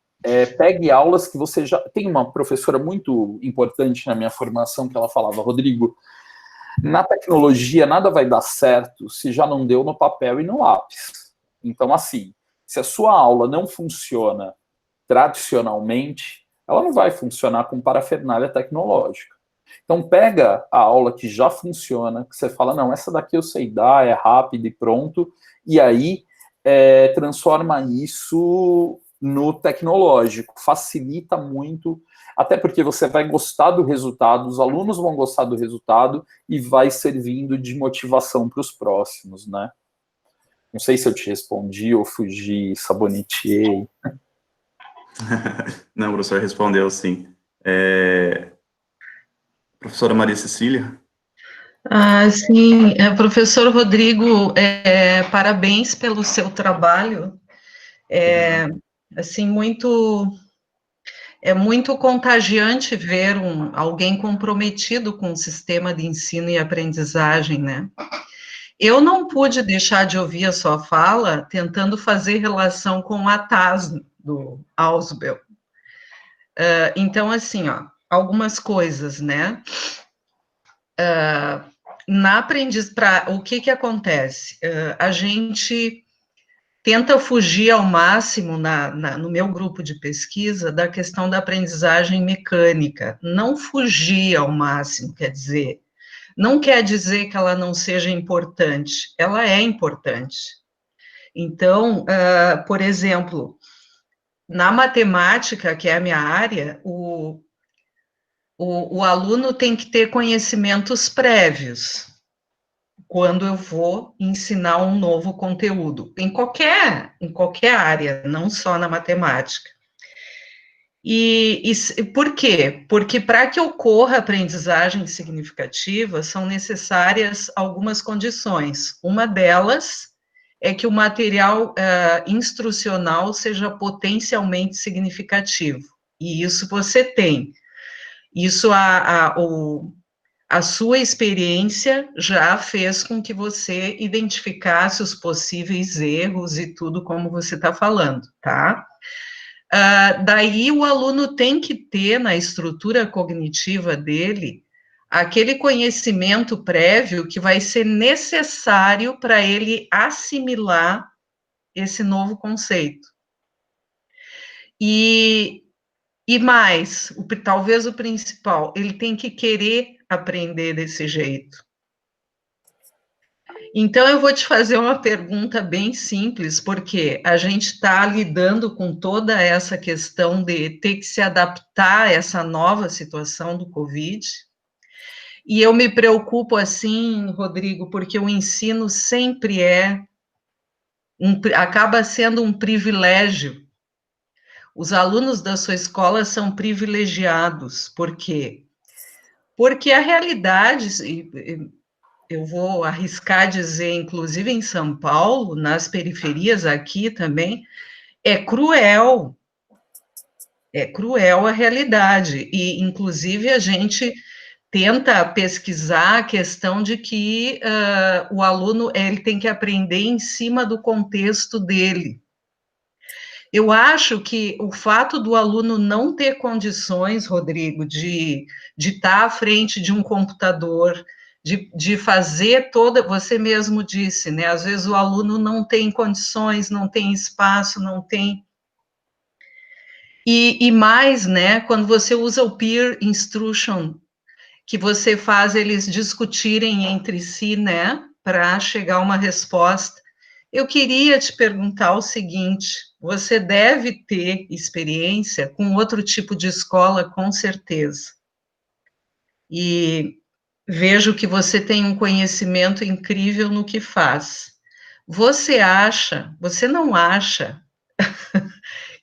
Speaker 3: Pegue aulas que você já... Tem uma professora muito importante na minha formação que ela falava, Rodrigo, na tecnologia nada vai dar certo se já não deu no papel e no lápis. Então, assim, se a sua aula não funciona tradicionalmente, ela não vai funcionar com parafernália tecnológica. Então, pega a aula que já funciona, que você fala, não, essa daqui eu sei dar, é rápido e pronto, e aí transforma isso no tecnológico, facilita muito, até porque você vai gostar do resultado, os alunos vão gostar do resultado e vai servindo de motivação para os próximos, né? Não sei se eu te respondi ou fugi, saboneteei.
Speaker 4: Não, o professor respondeu sim. Professora Maria Cecília?
Speaker 2: Sim, professor Rodrigo, parabéns pelo seu trabalho. Assim, é muito contagiante ver alguém comprometido com o sistema de ensino e aprendizagem, né? Eu não pude deixar de ouvir a sua fala tentando fazer relação com a TAS do Ausubel. Então, assim, algumas coisas, né? O que acontece? A gente tenta fugir ao máximo, no meu grupo de pesquisa, da questão da aprendizagem mecânica. Não fugir ao máximo, não quer dizer que ela não seja importante, ela é importante. Então, por exemplo, na matemática, que é a minha área, o aluno tem que ter conhecimentos prévios quando eu vou ensinar um novo conteúdo, em qualquer área, não só na matemática. Por quê? Porque para que ocorra aprendizagem significativa, são necessárias algumas condições. Uma delas é que o material instrucional seja potencialmente significativo. E isso você tem. Isso a sua experiência já fez com que você identificasse os possíveis erros e tudo como você está falando, tá? Daí o aluno tem que ter na estrutura cognitiva dele aquele conhecimento prévio que vai ser necessário para ele assimilar esse novo conceito. E mais, talvez o principal, ele tem que querer aprender desse jeito. Então, eu vou te fazer uma pergunta bem simples, porque a gente está lidando com toda essa questão de ter que se adaptar a essa nova situação do Covid, e eu me preocupo assim, Rodrigo, porque o ensino sempre acaba sendo um privilégio. Os alunos da sua escola são privilegiados, por quê? Porque a realidade, eu vou arriscar dizer, inclusive em São Paulo, nas periferias aqui também, é cruel a realidade, e inclusive a gente tenta pesquisar a questão de que o aluno ele tem que aprender em cima do contexto dele. Eu acho que o fato do aluno não ter condições, Rodrigo, de estar à frente de um computador, de fazer toda, você mesmo disse, né? Às vezes o aluno não tem condições, não tem espaço, não tem. E mais, né? Quando você usa o peer instruction, que você faz eles discutirem entre si, né? Para chegar a uma resposta. Eu queria te perguntar o seguinte: você deve ter experiência com outro tipo de escola, com certeza. E vejo que você tem um conhecimento incrível no que faz. Você não acha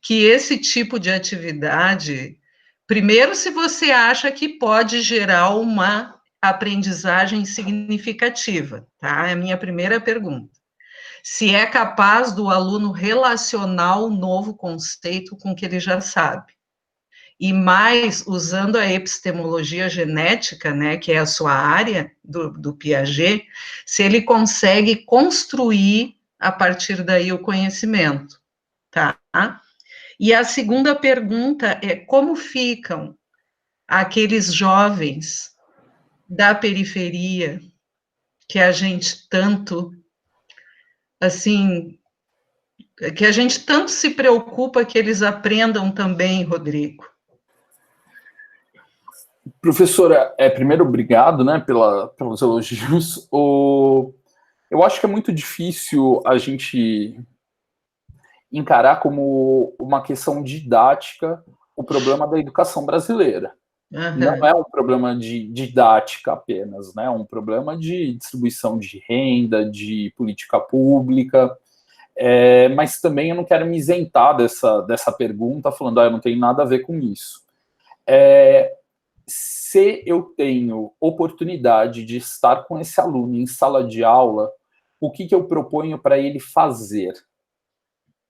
Speaker 2: que esse tipo de atividade, primeiro, se você acha que pode gerar uma aprendizagem significativa, tá? É a minha primeira pergunta. Se é capaz do aluno relacionar o novo conceito com o que ele já sabe. E mais, usando a epistemologia genética, né, que é a sua área do Piaget, se ele consegue construir, a partir daí, o conhecimento, tá? E a segunda pergunta é como ficam aqueles jovens da periferia que a gente tanto, assim, que a gente tanto se preocupa que eles aprendam também, Rodrigo.
Speaker 3: Professora, primeiro, obrigado, né, pelos elogios. Eu acho que é muito difícil a gente encarar como uma questão didática o problema da educação brasileira. Uhum. Não é um problema de didática apenas, né? É um problema de distribuição de renda, de política pública, mas também eu não quero me isentar dessa pergunta falando, eu não tenho nada a ver com isso. Se eu tenho oportunidade de estar com esse aluno em sala de aula, o que eu proponho para ele fazer?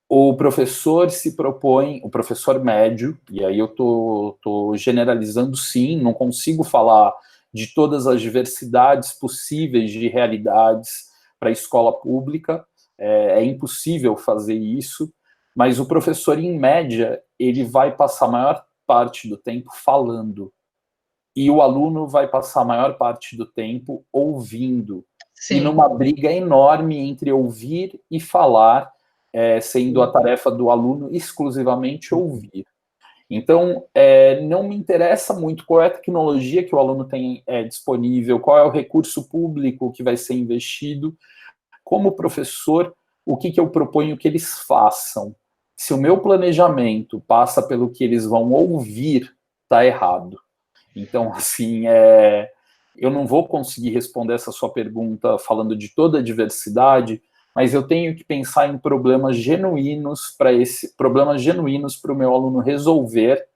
Speaker 3: O professor se propõe, o professor médio, e aí eu tô generalizando sim, não consigo falar de todas as diversidades possíveis de realidades para a escola pública, é impossível fazer isso, mas o professor, em média, ele vai passar a maior parte do tempo falando, e o aluno vai passar a maior parte do tempo ouvindo, sim. E numa briga enorme entre ouvir e falar, sendo a tarefa do aluno exclusivamente ouvir. Então, não me interessa muito qual é a tecnologia que o aluno tem disponível, qual é o recurso público que vai ser investido. Como professor, o que eu proponho que eles façam? Se o meu planejamento passa pelo que eles vão ouvir, está errado. Então, assim, eu não vou conseguir responder essa sua pergunta falando de toda a diversidade, mas eu tenho que pensar em problemas genuínos para o meu aluno resolver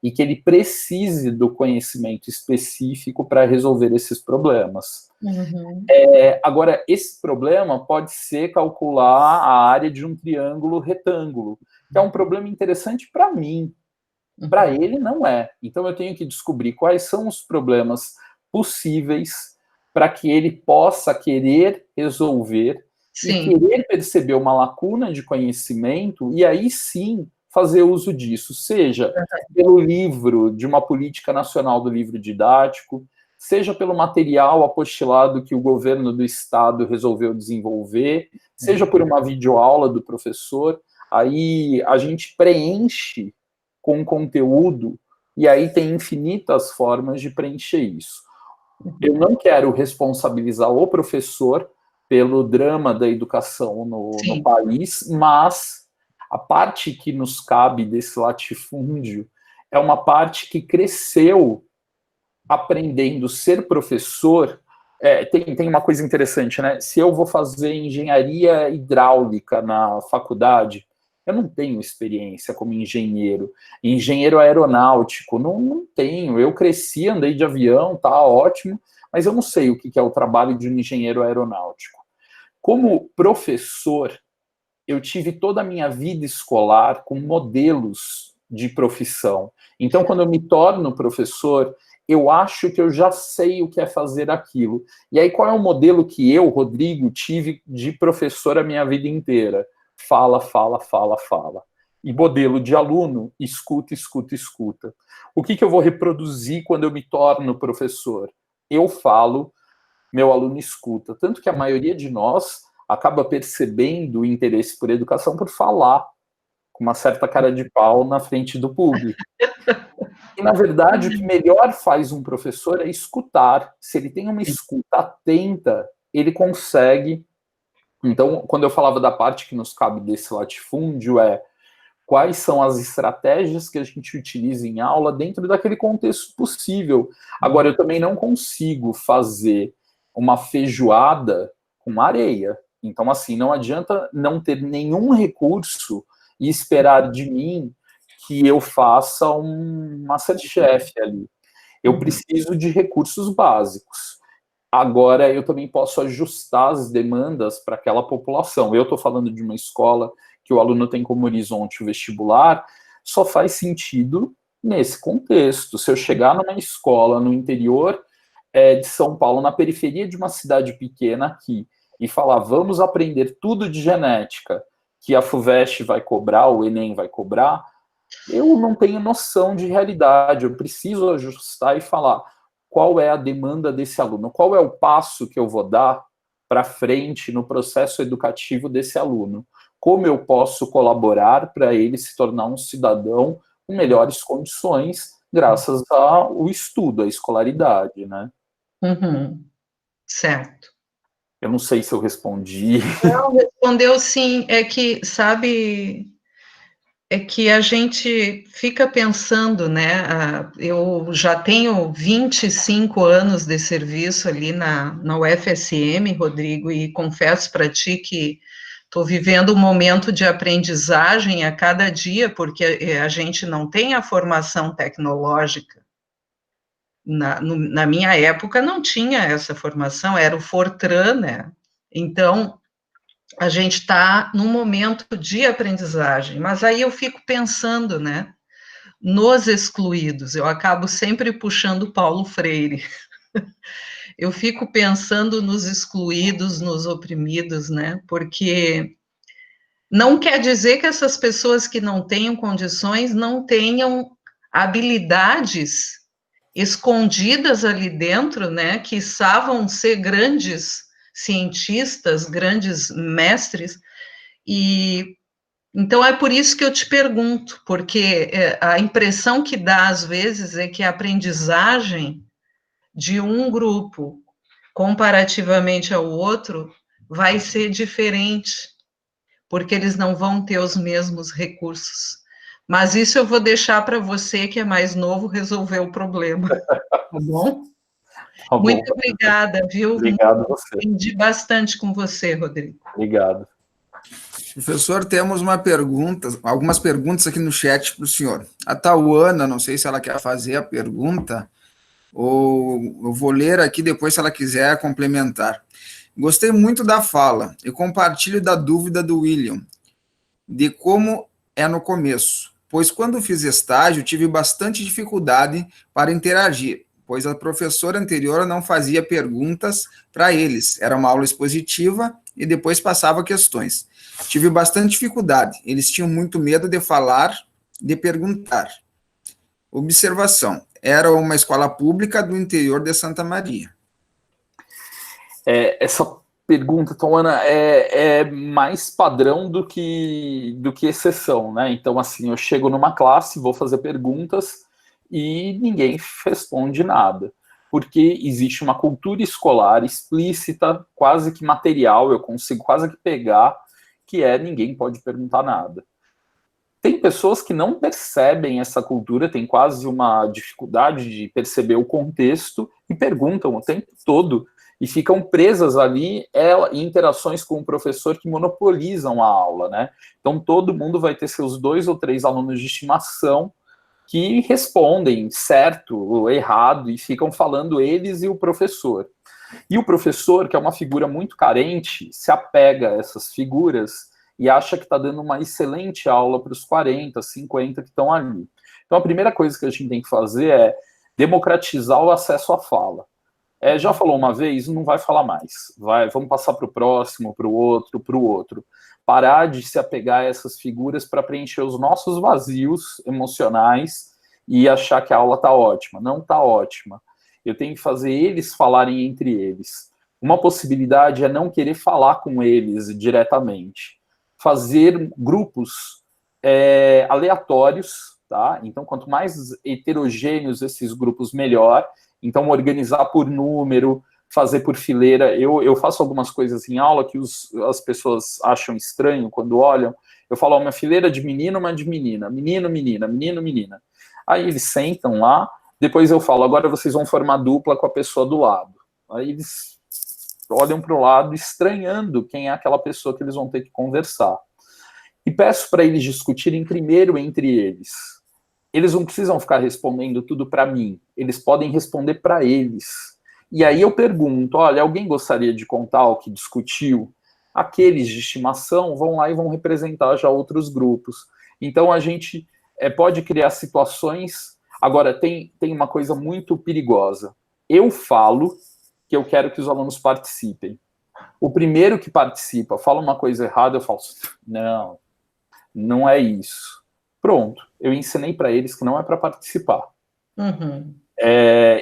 Speaker 3: e que ele precise do conhecimento específico para resolver esses problemas.
Speaker 2: Uhum.
Speaker 3: Agora, esse problema pode ser calcular a área de um triângulo retângulo, que é um problema interessante para mim. Para ele, não é. Então, eu tenho que descobrir quais são os problemas possíveis para que ele possa querer resolver
Speaker 2: Sim.
Speaker 3: e querer perceber uma lacuna de conhecimento e aí sim fazer uso disso, seja pelo livro de uma política nacional do livro didático, seja pelo material apostilado que o governo do estado resolveu desenvolver, seja por uma videoaula do professor. Aí a gente preenche com conteúdo e aí tem infinitas formas de preencher isso. Eu não quero responsabilizar o professor pelo drama da educação no país, mas a parte que nos cabe desse latifúndio é uma parte que cresceu aprendendo ser professor. Tem uma coisa interessante, né? Se eu vou fazer engenharia hidráulica na faculdade, eu não tenho experiência como engenheiro aeronáutico, não tenho. Eu cresci, andei de avião, tá ótimo, mas eu não sei o que é o trabalho de um engenheiro aeronáutico. Como professor, eu tive toda a minha vida escolar com modelos de profissão. Então, quando eu me torno professor, eu acho que eu já sei o que é fazer aquilo. E aí, qual é o modelo que eu, Rodrigo, tive de professor a minha vida inteira? Fala, fala, fala, fala. E modelo de aluno, escuta, escuta, escuta. O que eu vou reproduzir quando eu me torno professor? Eu falo, meu aluno escuta. Tanto que a maioria de nós acaba percebendo o interesse por educação por falar, com uma certa cara de pau na frente do público. E, na verdade, o que melhor faz um professor é escutar. Se ele tem uma escuta atenta, ele consegue. Então, quando eu falava da parte que nos cabe desse latifúndio, quais são as estratégias que a gente utiliza em aula dentro daquele contexto possível. Agora, eu também não consigo fazer uma feijoada com areia. Então, assim, não adianta não ter nenhum recurso e esperar de mim que eu faça um Masterchef ali. Eu preciso de recursos básicos. Agora, eu também posso ajustar as demandas para aquela população. Eu estou falando de uma escola que o aluno tem como horizonte o vestibular, só faz sentido nesse contexto. Se eu chegar numa escola no interior de São Paulo, na periferia de uma cidade pequena aqui, e falar, vamos aprender tudo de genética, que a FUVEST vai cobrar, o Enem vai cobrar, eu não tenho noção de realidade. Eu preciso ajustar e falar qual é a demanda desse aluno, qual é o passo que eu vou dar para frente no processo educativo desse aluno, como eu posso colaborar para ele se tornar um cidadão com melhores condições graças ao estudo, à escolaridade, né?
Speaker 2: Uhum. Certo.
Speaker 3: Eu não sei se eu respondi.
Speaker 2: Não, respondeu sim. É que, sabe, é que a gente fica pensando, né? Eu já tenho 25 anos de serviço ali na UFSM, Rodrigo, e confesso para ti que estou vivendo um momento de aprendizagem a cada dia, porque a gente não tem a formação tecnológica. Na minha época não tinha essa formação, era o Fortran, né? Então, a gente está num momento de aprendizagem, mas aí eu fico pensando, né, nos excluídos, eu acabo sempre puxando Paulo Freire, eu fico pensando nos excluídos, nos oprimidos, né, porque não quer dizer que essas pessoas que não tenham condições não tenham habilidades escondidas ali dentro, né, que vão ser grandes cientistas, grandes mestres, e então é por isso que eu te pergunto, porque a impressão que dá às vezes é que a aprendizagem de um grupo comparativamente ao outro vai ser diferente, porque eles não vão ter os mesmos recursos. Mas isso eu vou deixar para você, que é mais novo, resolver o problema. Tá bom?
Speaker 3: Tá bom.
Speaker 2: Muito obrigada, viu?
Speaker 3: Obrigado a você.
Speaker 2: Aprendi bastante com você, Rodrigo.
Speaker 3: Obrigado.
Speaker 1: Professor, temos algumas perguntas aqui no chat para o senhor. A Tauana, não sei se ela quer fazer a pergunta, ou eu vou ler aqui depois se ela quiser complementar. Gostei muito da fala e compartilho da dúvida do William, de como é no começo, pois quando fiz estágio tive bastante dificuldade para interagir, pois a professora anterior não fazia perguntas para eles, era uma aula expositiva e depois passava questões. Tive bastante dificuldade, eles tinham muito medo de falar, de perguntar. Observação, era uma escola pública do interior de Santa Maria.
Speaker 3: Essa pergunta, Tauana, é mais padrão do que exceção, né? Então, assim, eu chego numa classe, vou fazer perguntas e ninguém responde nada, porque existe uma cultura escolar explícita, quase que material, eu consigo quase que pegar, que ninguém pode perguntar nada. Tem pessoas que não percebem essa cultura, tem quase uma dificuldade de perceber o contexto e perguntam o tempo todo e ficam presas ali em interações com o professor que monopolizam a aula, né? Então, todo mundo vai ter seus 2 ou 3 alunos de estimação que respondem certo ou errado e ficam falando eles e o professor. E o professor, que é uma figura muito carente, se apega a essas figuras e acha que está dando uma excelente aula para os 40, 50 que estão ali. Então, a primeira coisa que a gente tem que fazer é democratizar o acesso à fala. Já falou uma vez, não vai falar mais. Vamos passar para o próximo, para o outro. Parar de se apegar a essas figuras para preencher os nossos vazios emocionais e achar que a aula está ótima. Não está ótima. Eu tenho que fazer eles falarem entre eles. Uma possibilidade é não querer falar com eles diretamente. Fazer grupos aleatórios, tá? Então, quanto mais heterogêneos esses grupos, melhor. Então, organizar por número, fazer por fileira. Eu faço algumas coisas em aula que as pessoas acham estranho quando olham. Eu falo, uma fileira de menino, uma de menina. Menino, menina, menino, menina. Aí eles sentam lá, depois eu falo, agora vocês vão formar dupla com a pessoa do lado. Aí eles olham para o lado, estranhando quem é aquela pessoa que eles vão ter que conversar. E peço para eles discutirem primeiro entre eles. Eles não precisam ficar respondendo tudo para mim. Eles podem responder para eles. E aí eu pergunto, olha, alguém gostaria de contar o que discutiu? Aqueles de estimação vão lá e vão representar já outros grupos. Então a gente pode criar situações. Agora, tem uma coisa muito perigosa. Eu falo que eu quero que os alunos participem. O primeiro que participa fala uma coisa errada, eu falo, não é isso. Pronto, eu ensinei para eles que não é para participar.
Speaker 2: Uhum.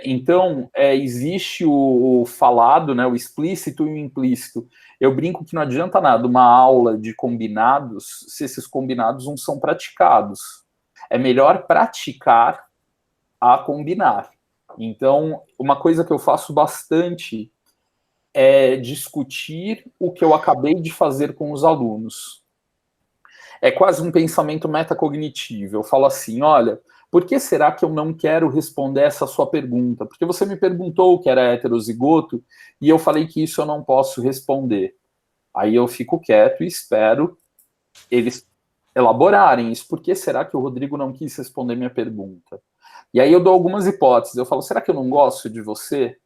Speaker 3: Então, existe o falado, né, o explícito e o implícito. Eu brinco que não adianta nada uma aula de combinados se esses combinados não são praticados. É melhor praticar a combinar. Então, uma coisa que eu faço bastante é discutir o que eu acabei de fazer com os alunos. É quase um pensamento metacognitivo. Eu falo assim, olha, por que será que eu não quero responder essa sua pergunta? Porque você me perguntou o que era heterozigoto e eu falei que isso eu não posso responder. Aí eu fico quieto e espero eles elaborarem isso. Por que será que o Rodrigo não quis responder minha pergunta? E aí eu dou algumas hipóteses. Eu falo, será que eu não gosto de você?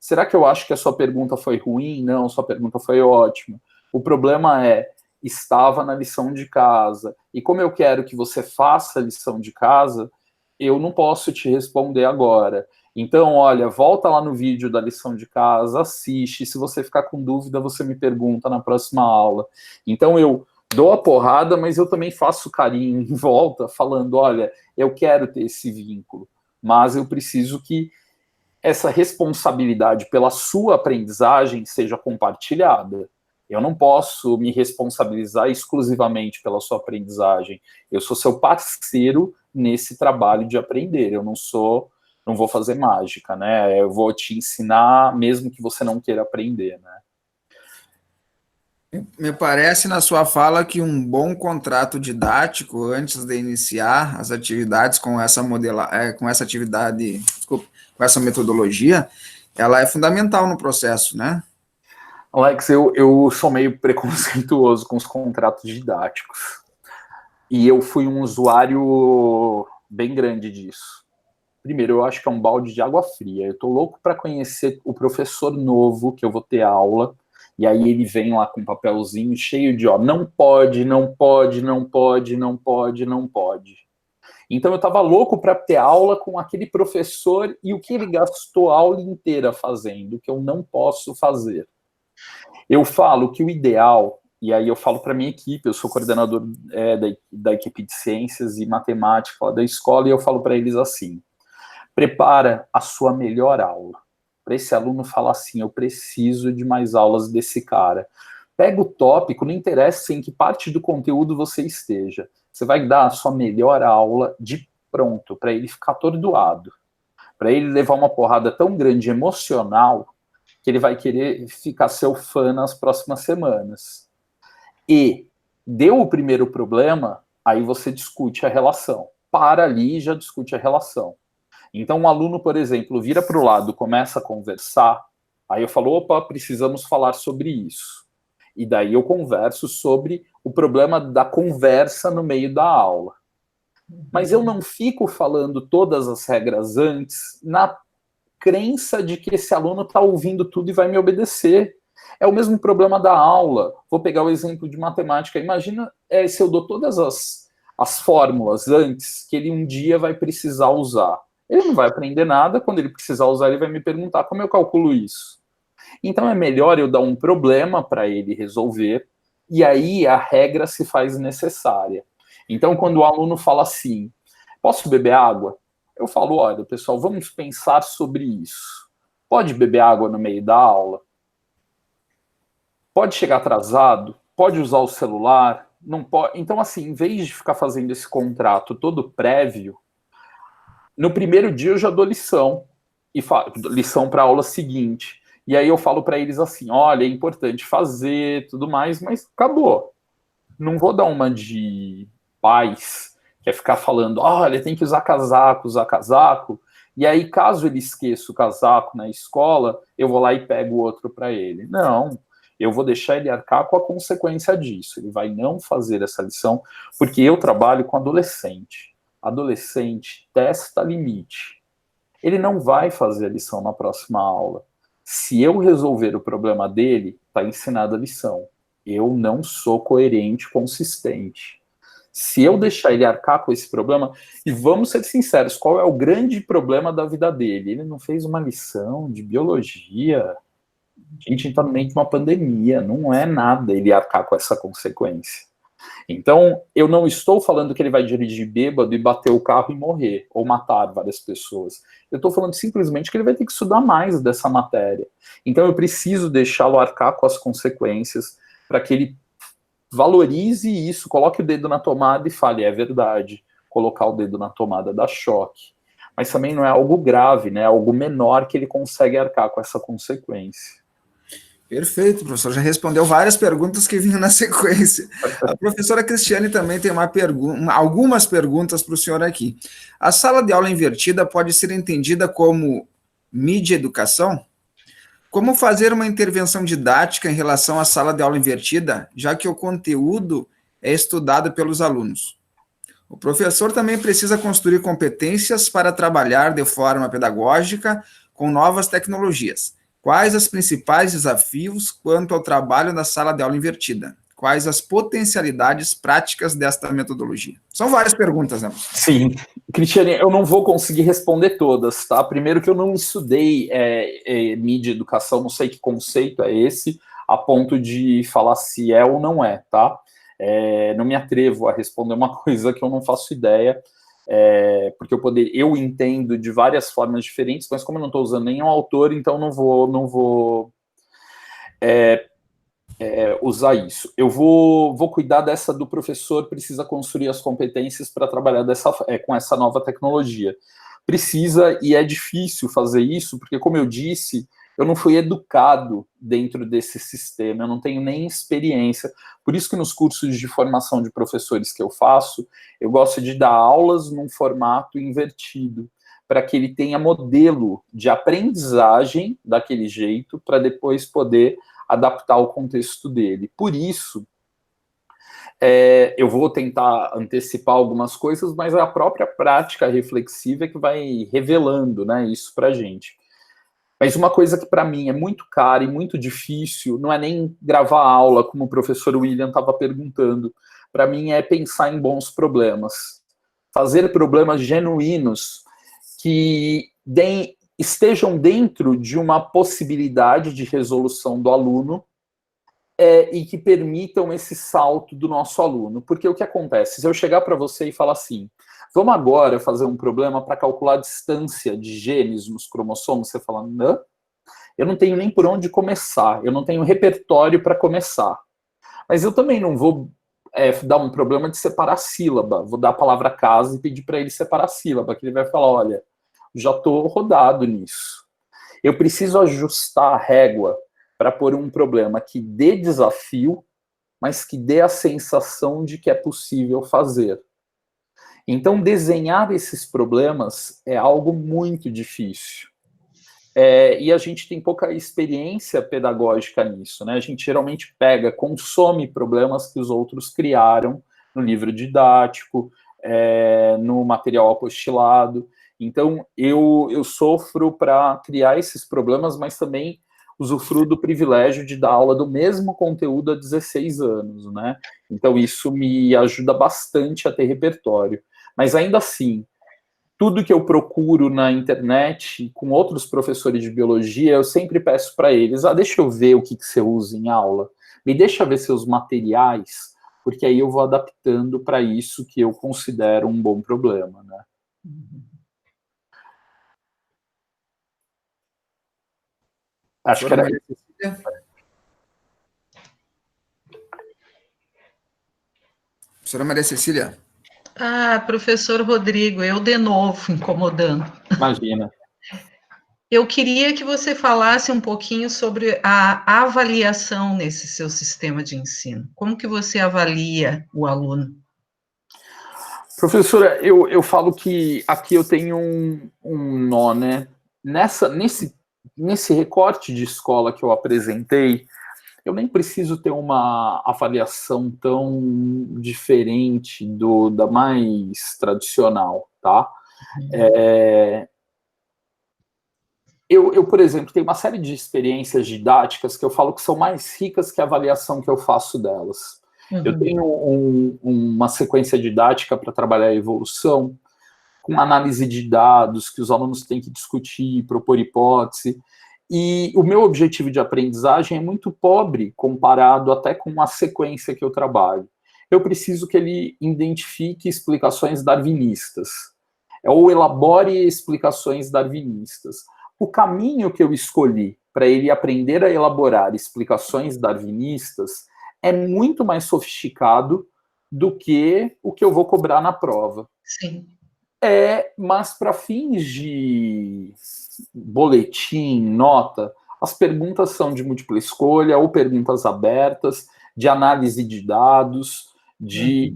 Speaker 3: Será que eu acho que a sua pergunta foi ruim? Não, sua pergunta foi ótima. O problema estava na lição de casa. E como eu quero que você faça a lição de casa, eu não posso te responder agora. Então, olha, volta lá no vídeo da lição de casa, assiste. Se você ficar com dúvida, você me pergunta na próxima aula. Então, eu dou a porrada, mas eu também faço carinho em volta, falando, olha, eu quero ter esse vínculo, mas eu preciso que essa responsabilidade pela sua aprendizagem seja compartilhada. Eu não posso me responsabilizar exclusivamente pela sua aprendizagem. Eu sou seu parceiro nesse trabalho de aprender. Eu não vou fazer mágica, né? Eu vou te ensinar mesmo que você não queira aprender, né?
Speaker 1: Me parece na sua fala que um bom contrato didático antes de iniciar as atividades com essa atividade, desculpa, com essa metodologia, ela é fundamental no processo, né?
Speaker 3: Alex, eu sou meio preconceituoso com os contratos didáticos. E eu fui um usuário bem grande disso. Primeiro, eu acho que é um balde de água fria. Eu tô louco para conhecer o professor novo que eu vou ter aula, e aí ele vem lá com um papelzinho cheio de, ó, não pode, não pode, não pode, não pode, não pode. Então eu tava louco para ter aula com aquele professor e o que ele gastou a aula inteira fazendo, que eu não posso fazer. Eu falo que o ideal, e aí eu falo para minha equipe, eu sou coordenador da equipe de ciências e matemática da escola, e eu falo para eles assim: prepara a sua melhor aula. Para esse aluno falar assim, eu preciso de mais aulas desse cara. Pega o tópico, não interessa em que parte do conteúdo você esteja. Você vai dar a sua melhor aula de pronto, para ele ficar atordoado. Para ele levar uma porrada tão grande emocional que ele vai querer ficar seu fã nas próximas semanas. E deu o primeiro problema, aí você discute a relação. Para ali e já discute a relação. Então, um aluno, por exemplo, vira para o lado, começa a conversar, aí eu falo, opa, precisamos falar sobre isso. E daí eu converso sobre o problema da conversa no meio da aula. Mas eu não fico falando todas as regras antes na crença de que esse aluno está ouvindo tudo e vai me obedecer. É o mesmo problema da aula. Vou pegar o exemplo de matemática. Imagina se eu dou todas as fórmulas antes, que ele um dia vai precisar usar. Ele não vai aprender nada, quando ele precisar usar, ele vai me perguntar como eu calculo isso. Então é melhor eu dar um problema para ele resolver, e aí a regra se faz necessária. Então, quando o aluno fala assim, posso beber água? Eu falo, olha, pessoal, vamos pensar sobre isso. Pode beber água no meio da aula? Pode chegar atrasado? Pode usar o celular? Não pode. Então, assim, em vez de ficar fazendo esse contrato todo prévio, no primeiro dia eu já dou lição, e lição para a aula seguinte. E aí eu falo para eles assim, olha, é importante fazer, tudo mais, mas acabou. Não vou dar uma de pais, que é ficar falando, olha, tem que usar casaco, e aí caso ele esqueça o casaco na escola, eu vou lá e pego outro para ele. Não, eu vou deixar ele arcar com a consequência disso. Ele vai não fazer essa lição, porque eu trabalho com adolescente. Adolescente testa limite. Ele não vai fazer a lição na próxima aula. Se eu resolver o problema dele, está ensinada a lição. Eu não sou coerente, consistente. Se eu deixar ele arcar com esse problema, e vamos ser sinceros, qual é o grande problema da vida dele? Ele não fez uma lição de biologia. A gente está no meio de uma pandemia, não é nada ele arcar com essa consequência. Então, eu não estou falando que ele vai dirigir bêbado e bater o carro e morrer, ou matar várias pessoas. Eu estou falando simplesmente que ele vai ter que estudar mais dessa matéria. Então, eu preciso deixá-lo arcar com as consequências para que ele valorize isso, coloque o dedo na tomada e fale, é verdade, colocar o dedo na tomada dá choque. Mas também não é algo grave, né? É algo menor que ele consegue arcar com essa consequência.
Speaker 1: Perfeito, professor. Já respondeu várias perguntas que vinham na sequência. A professora Cristiane também tem algumas perguntas para o senhor aqui. A sala de aula invertida pode ser entendida como mídia educação? Como fazer uma intervenção didática em relação à sala de aula invertida, já que o conteúdo é estudado pelos alunos? O professor também precisa construir competências para trabalhar de forma pedagógica com novas tecnologias. Quais os principais desafios quanto ao trabalho na sala de aula invertida? Quais as potencialidades práticas desta metodologia? São várias perguntas, né?
Speaker 3: Sim. Cristiane, eu não vou conseguir responder todas, tá? Primeiro que eu não estudei mídia e educação, não sei que conceito é esse, a ponto de falar se é ou não é, tá? Não me atrevo a responder uma coisa que eu não faço ideia, porque eu entendo de várias formas diferentes, mas como eu não estou usando nenhum autor, então não vou usar isso. Eu vou cuidar dessa do professor precisa construir as competências para trabalhar com essa nova tecnologia. Precisa, e é difícil fazer isso, porque, como eu disse, eu não fui educado dentro desse sistema, eu não tenho nem experiência. Por isso que nos cursos de formação de professores que eu faço, eu gosto de dar aulas num formato invertido, para que ele tenha modelo de aprendizagem daquele jeito, para depois poder adaptar ao contexto dele. Por isso, eu vou tentar antecipar algumas coisas, mas a própria prática reflexiva é que vai revelando, né, isso para a gente. Mas uma coisa que para mim é muito cara e muito difícil, não é nem gravar aula, como o professor William estava perguntando. Para mim é pensar em bons problemas. Fazer problemas genuínos que estejam dentro de uma possibilidade de resolução do aluno e que permitam esse salto do nosso aluno. Porque o que acontece? Se eu chegar para você e falar assim, vamos agora fazer um problema para calcular a distância de genes nos cromossomos, você fala, não, eu não tenho nem por onde começar, eu não tenho repertório para começar. Mas eu também não vou dar um problema de separar sílaba, vou dar a palavra casa e pedir para ele separar sílaba, que ele vai falar, olha, já estou rodado nisso. Eu preciso ajustar a régua para pôr um problema que dê desafio, mas que dê a sensação de que é possível fazer. Então, desenhar esses problemas é algo muito difícil. E a gente tem pouca experiência pedagógica nisso, né? A gente geralmente consome problemas que os outros criaram no livro didático, no material apostilado. Então, eu sofro para criar esses problemas, mas também usufruo do privilégio de dar aula do mesmo conteúdo há 16 anos, né? Então, isso me ajuda bastante a ter repertório. Mas, ainda assim, tudo que eu procuro na internet, com outros professores de biologia, eu sempre peço para eles, deixa eu ver o que você usa em aula, me deixa ver seus materiais, porque aí eu vou adaptando para isso que eu considero um bom problema, né? Acho que era...
Speaker 1: Professora Maria Cecília.
Speaker 2: Professor Rodrigo, eu de novo incomodando.
Speaker 3: Imagina.
Speaker 2: Eu queria que você falasse um pouquinho sobre a avaliação nesse seu sistema de ensino. Como que você avalia o aluno?
Speaker 3: Professora, eu falo que aqui eu tenho um nó, né? Nesse recorte de escola que eu apresentei, eu nem preciso ter uma avaliação tão diferente da mais tradicional, tá? Eu, por exemplo, tenho uma série de experiências didáticas que eu falo que são mais ricas que a avaliação que eu faço delas. Eu tenho uma sequência didática para trabalhar a evolução, com análise de dados, que os alunos têm que discutir, propor hipótese, e o meu objetivo de aprendizagem é muito pobre comparado até com a sequência que eu trabalho. Eu preciso que ele identifique explicações darwinistas, ou elabore explicações darwinistas. O caminho que eu escolhi para ele aprender a elaborar explicações darwinistas é muito mais sofisticado do que o que eu vou cobrar na prova.
Speaker 2: Sim.
Speaker 3: Mas para fins de boletim, nota, as perguntas são de múltipla escolha ou perguntas abertas, de análise de dados,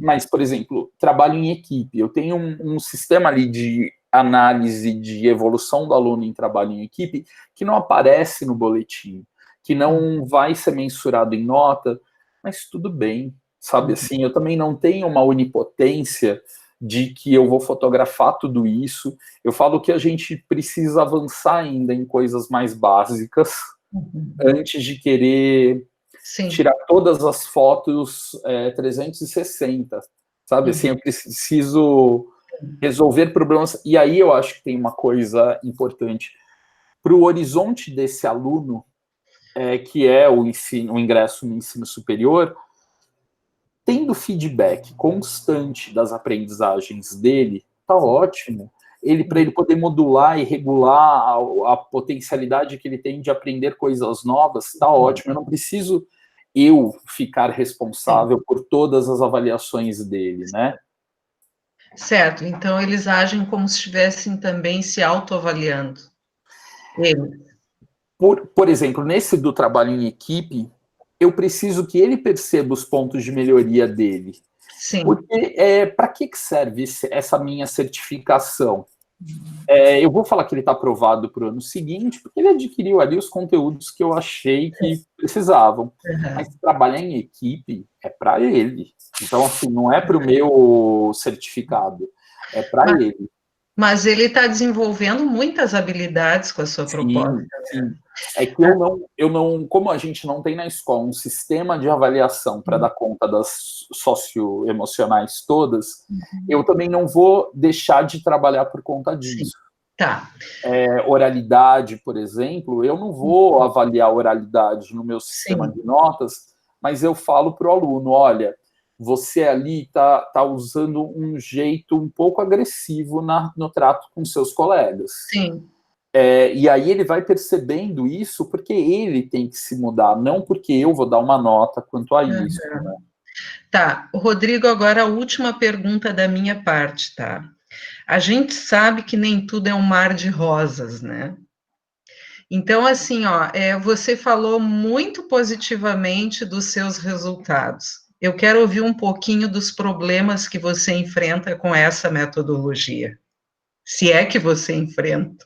Speaker 3: mas, por exemplo, trabalho em equipe. Eu tenho um sistema ali de análise de evolução do aluno em trabalho em equipe que não aparece no boletim, que não vai ser mensurado em nota, mas tudo bem, sabe assim, eu também não tenho uma onipotência de que eu vou fotografar tudo isso. Eu falo que a gente precisa avançar ainda em coisas mais básicas antes de querer tirar todas as fotos 360, sabe? Assim, eu preciso resolver problemas. E aí eu acho que tem uma coisa importante. Para o horizonte desse aluno, que é o ingresso no ensino superior, tendo feedback constante das aprendizagens dele, tá ótimo. Para ele poder modular e regular a potencialidade que ele tem de aprender coisas novas, tá ótimo. Eu não preciso ficar responsável por todas as avaliações dele, né?
Speaker 2: Certo, então eles agem como se estivessem também se autoavaliando.
Speaker 3: Por exemplo, nesse do trabalho em equipe, eu preciso que ele perceba os pontos de melhoria dele.
Speaker 2: Sim.
Speaker 3: Porque para que serve essa minha certificação? Eu vou falar que ele está aprovado para o ano seguinte, porque ele adquiriu ali os conteúdos que eu achei que precisavam. Mas trabalhar em equipe é para ele. Então, assim, não é para o meu certificado, é para ele.
Speaker 2: Mas ele está desenvolvendo muias habilidades com a sua proposta.
Speaker 3: Sim. É que eu não, como a gente não tem na escola um sistema de avaliação para dar conta das socioemocionais todas, eu também não vou deixar de trabalhar por conta disso.
Speaker 2: Sim. Tá.
Speaker 3: Oralidade, por exemplo, eu não vou avaliar oralidade no meu sistema de notas, mas eu falo para o aluno, olha, você ali está usando um jeito um pouco agressivo no trato com seus colegas.
Speaker 2: Sim.
Speaker 3: E aí ele vai percebendo isso porque ele tem que se mudar, não porque eu vou dar uma nota quanto a isso. Né?
Speaker 2: Tá, Rodrigo, agora a última pergunta da minha parte, tá? A gente sabe que nem tudo é um mar de rosas, né? Então, assim, ó, você falou muito positivamente dos seus resultados. Eu quero ouvir um pouquinho dos problemas que você enfrenta com essa metodologia. Se é que você enfrenta.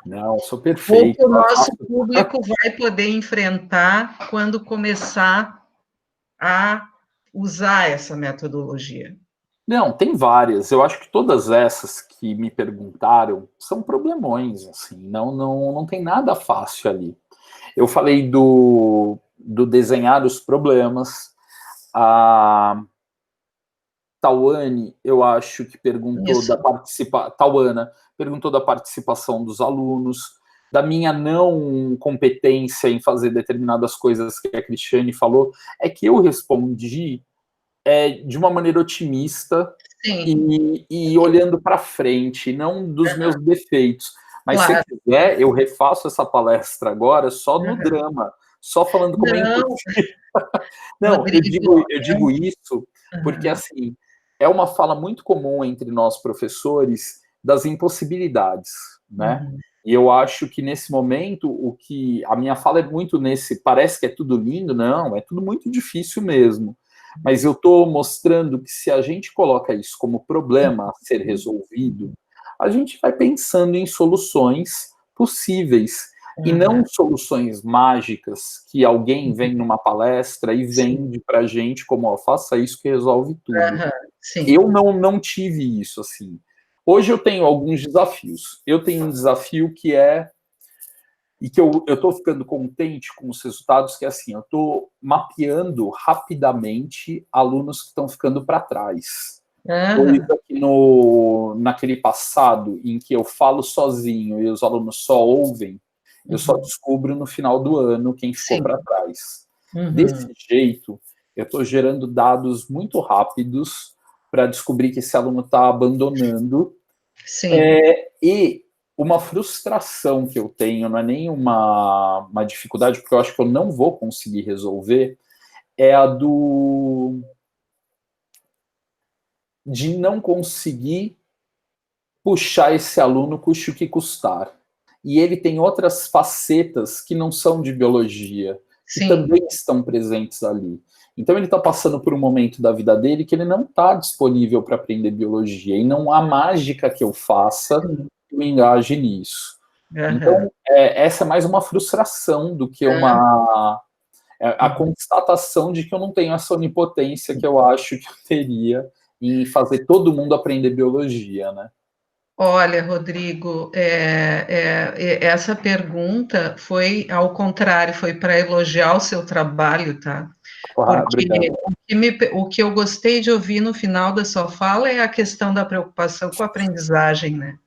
Speaker 3: Não, sou perfeito.
Speaker 2: Ou que o nosso público vai poder enfrentar quando começar a usar essa metodologia.
Speaker 3: Não, tem várias. Eu acho que todas essas que me perguntaram são problemões, assim. Não tem nada fácil ali. Eu falei do desenhar os problemas. A Tauane, eu acho que perguntou Tauana perguntou da participação dos alunos, da minha não competência em fazer determinadas coisas que a Cristiane falou, é que eu respondi de uma maneira otimista e olhando para frente, não dos meus defeitos. Mas se quiser, eu refaço essa palestra agora só no drama, só falando como é impossível. Não, eu digo isso porque, assim, é uma fala muito comum entre nós professores das impossibilidades, né? E eu acho que nesse momento, a minha fala é muito parece que é tudo lindo, não, é tudo muito difícil mesmo. Mas eu estou mostrando que se a gente coloca isso como problema a ser resolvido, a gente vai pensando em soluções possíveis, e não soluções mágicas que alguém vem numa palestra e vende para a gente como, ó, faça isso que resolve tudo. Eu não tive isso, assim. Hoje eu tenho alguns desafios. Eu tenho um desafio que e que eu estou ficando contente com os resultados, que é assim, eu estou mapeando rapidamente alunos que estão ficando para trás. Coisa que naquele passado em que eu falo sozinho e os alunos só ouvem, eu só descubro no final do ano quem ficou para trás. Desse jeito, eu estou gerando dados muito rápidos para descobrir que esse aluno está abandonando. E uma frustração que eu tenho, não é nem uma dificuldade, porque eu acho que eu não vou conseguir resolver, é a de não conseguir puxar esse aluno custe o que custar. E ele tem outras facetas que não são de biologia, que também estão presentes ali. Então ele está passando por um momento da vida dele que ele não está disponível para aprender biologia, e não há mágica que eu faça que me engaje nisso. Então, essa é mais uma frustração do que a constatação de que eu não tenho essa onipotência que eu acho que eu teria em fazer todo mundo aprender biologia, né?
Speaker 2: Olha, Rodrigo, essa pergunta foi ao contrário, foi para elogiar o seu trabalho, tá? Porque o que eu gostei de ouvir no final da sua fala é a questão da preocupação com a aprendizagem, né?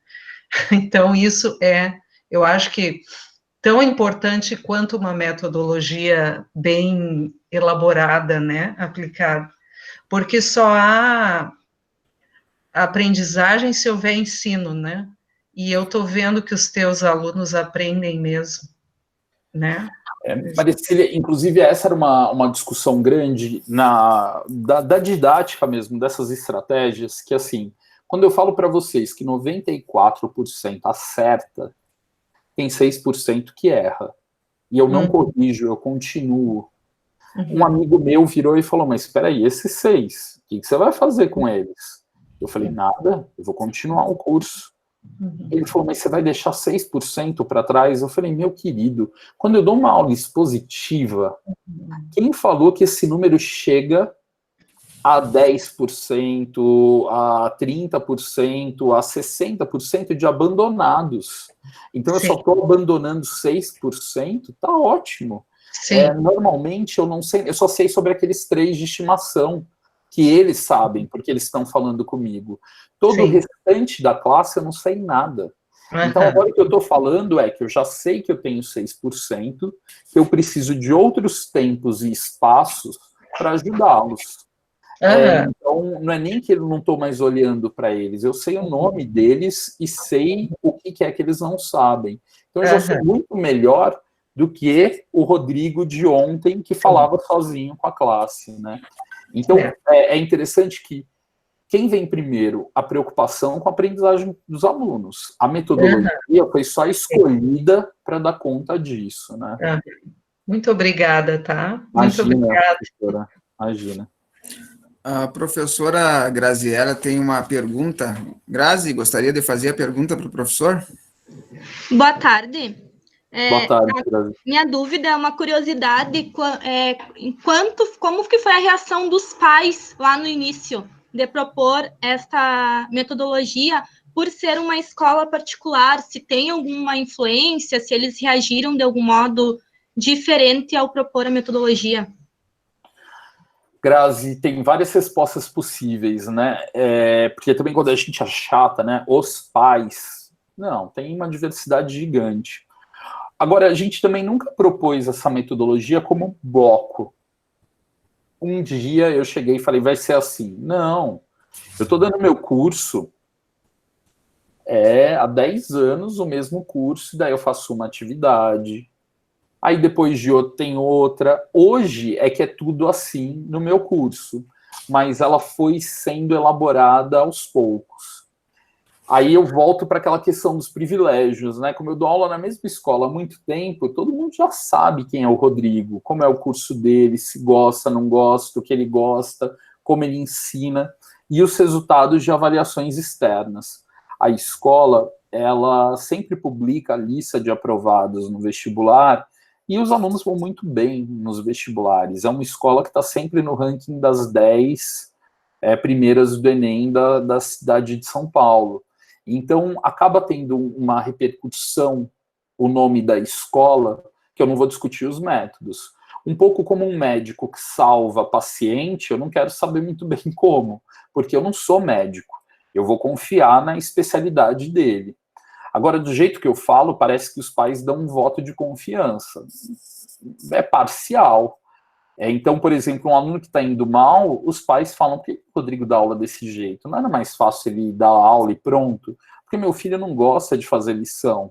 Speaker 2: Então, isso eu acho que tão importante quanto uma metodologia bem elaborada, né, aplicada, porque só há aprendizagem se houver ensino, né? E eu estou vendo que os teus alunos aprendem mesmo, né?
Speaker 3: Maricília, inclusive essa era uma discussão grande da didática mesmo, dessas estratégias, que assim, quando eu falo para vocês que 94% acerta, tem 6% que erra. E eu não corrijo, eu continuo. Um amigo meu virou e falou, mas espera aí, esses 6, o que você vai fazer com eles? Eu falei, nada, eu vou continuar o curso. Ele falou, mas você vai deixar 6% para trás? Eu falei, meu querido, quando eu dou uma aula expositiva, quem falou que esse número chega a 10%, a 30%, a 60% de abandonados? Então, eu só estou abandonando 6%, tá ótimo. Normalmente, eu não sei, eu só sei sobre aqueles 3 de estimação, que eles sabem, porque eles estão falando comigo. Todo o restante da classe eu não sei nada. Então, agora o que eu estou falando é que eu já sei que eu tenho 6%, que eu preciso de outros tempos e espaços para ajudá-los. Então, não é nem que eu não estou mais olhando para eles, eu sei o nome deles e sei o que é que eles não sabem. Então, eu já sou muito melhor do que o Rodrigo de ontem, que falava sozinho com a classe, né? Então, é interessante que quem vem primeiro? A preocupação com a aprendizagem dos alunos. A metodologia foi só escolhida para dar conta disso, né?
Speaker 2: Muito obrigada, tá?
Speaker 3: Imagina,
Speaker 2: muito obrigada.
Speaker 3: Professora, imagina.
Speaker 1: A professora Graziella tem uma pergunta. Grazi, gostaria de fazer a pergunta para o professor?
Speaker 5: Boa tarde.
Speaker 3: Boa tarde, Grazi.
Speaker 5: Minha dúvida é uma curiosidade, como que foi a reação dos pais lá no início de propor esta metodologia, por ser uma escola particular, se tem alguma influência, se eles reagiram de algum modo diferente ao propor a metodologia?
Speaker 3: Grazi, tem várias respostas possíveis, né? Porque também quando a gente achata, né? Os pais, não, tem uma diversidade gigante. Agora, a gente também nunca propôs essa metodologia como bloco. Um dia eu cheguei e falei, vai ser assim. Não, eu estou dando meu curso há 10 anos, o mesmo curso, daí eu faço uma atividade, aí depois de outro tem outra. Hoje é que é tudo assim no meu curso, mas ela foi sendo elaborada aos poucos. Aí eu volto para aquela questão dos privilégios, né? Como eu dou aula na mesma escola há muito tempo, todo mundo já sabe quem é o Rodrigo, como é o curso dele, se gosta, não gosta, o que ele gosta, como ele ensina, e os resultados de avaliações externas. A escola, ela sempre publica a lista de aprovados no vestibular, e os alunos vão muito bem nos vestibulares. É uma escola que está sempre no ranking das 10 primeiras do Enem da cidade de São Paulo. Então, acaba tendo uma repercussão o nome da escola, que eu não vou discutir os métodos. Um pouco como um médico que salva paciente, eu não quero saber muito bem como, porque eu não sou médico. Eu vou confiar na especialidade dele. Agora, do jeito que eu falo, parece que os pais dão um voto de confiança. É parcial. Então, por exemplo, um aluno que está indo mal, os pais falam, por que o Rodrigo dá aula desse jeito? Não era mais fácil ele dar aula e pronto? Porque meu filho não gosta de fazer lição.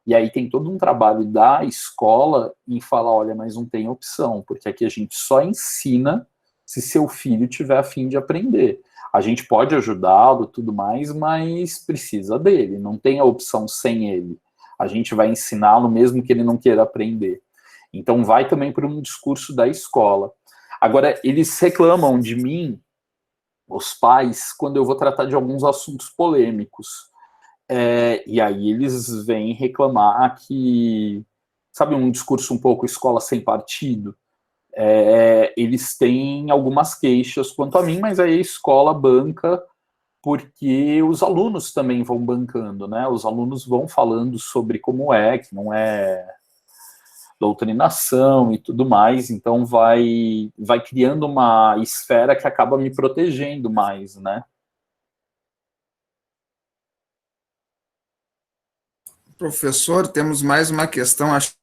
Speaker 3: E aí tem todo um trabalho da escola em falar, olha, mas não tem opção, porque aqui a gente só ensina se seu filho tiver a fim de aprender. A gente pode ajudá-lo, tudo mais, mas precisa dele, não tem a opção sem ele. A gente vai ensiná-lo mesmo que ele não queira aprender. Então, vai também para um discurso da escola. Agora, eles reclamam de mim, os pais, quando eu vou tratar de alguns assuntos polêmicos. E aí eles vêm reclamar que, sabe, um discurso um pouco escola sem partido? Eles têm algumas queixas quanto a mim, mas aí a escola banca porque os alunos também vão bancando, né? Os alunos vão falando sobre como que não é doutrinação e tudo mais, então vai criando uma esfera que acaba me protegendo mais, né?
Speaker 1: Professor, temos mais uma questão, acho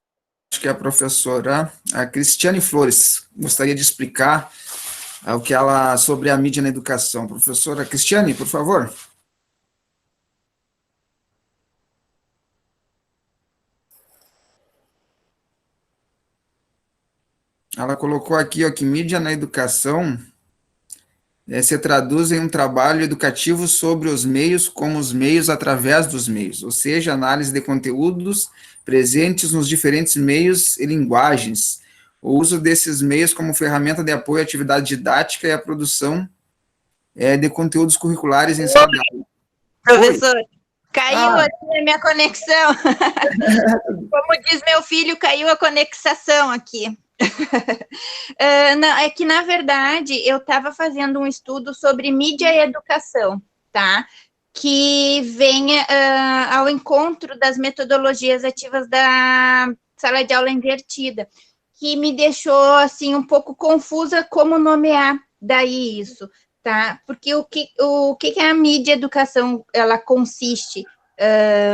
Speaker 1: que é a professora a Cristiane Flores gostaria de explicar o que ela sobre a mídia na educação. Professora Cristiane, por favor. Ela colocou aqui, ó, que mídia na educação se traduz em um trabalho educativo sobre os meios como os meios através dos meios, ou seja, análise de conteúdos presentes nos diferentes meios e linguagens, o uso desses meios como ferramenta de apoio à atividade didática e à produção de conteúdos curriculares em sala de aula.
Speaker 6: Professor, Caiu aqui a minha conexão. Como diz meu filho, caiu a conexação aqui. Não, é que, na verdade, eu estava fazendo um estudo sobre mídia e educação, tá? Que vem ao encontro das metodologias ativas da sala de aula invertida, que me deixou, assim, um pouco confusa como nomear daí isso, tá? Porque o que a mídia e educação, ela consiste,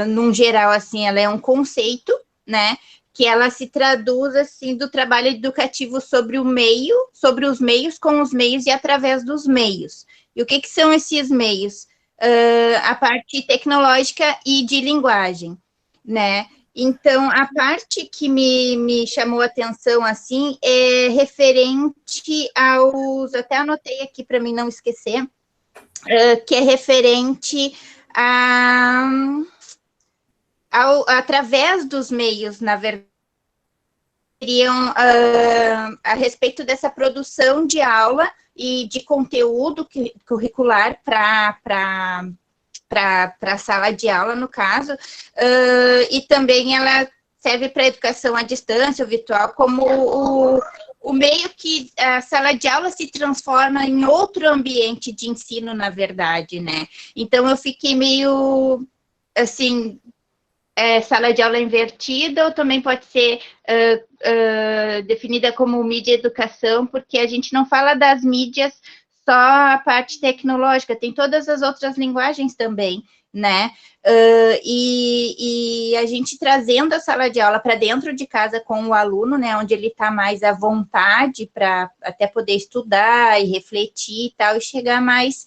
Speaker 6: num geral, assim, ela é um conceito, né? Que ela se traduz, assim, do trabalho educativo sobre o meio, sobre os meios, com os meios e através dos meios. E o que são esses meios? A parte tecnológica e de linguagem, né? Então, a parte que me chamou a atenção, assim, é referente aos... Até anotei aqui para mim não esquecer, que é referente através dos meios, na verdade, a respeito dessa produção de aula e de conteúdo curricular para a sala de aula, no caso, e também ela serve para a educação à distância, o virtual, como o meio que a sala de aula se transforma em outro ambiente de ensino, na verdade, né? Então, eu fiquei meio, assim, sala de aula invertida, ou também pode ser definida como mídia e educação, porque a gente não fala das mídias só a parte tecnológica, tem todas as outras linguagens também, né? E a gente trazendo a sala de aula para dentro de casa com o aluno, né, onde ele está mais à vontade para até poder estudar e refletir e tal, e chegar mais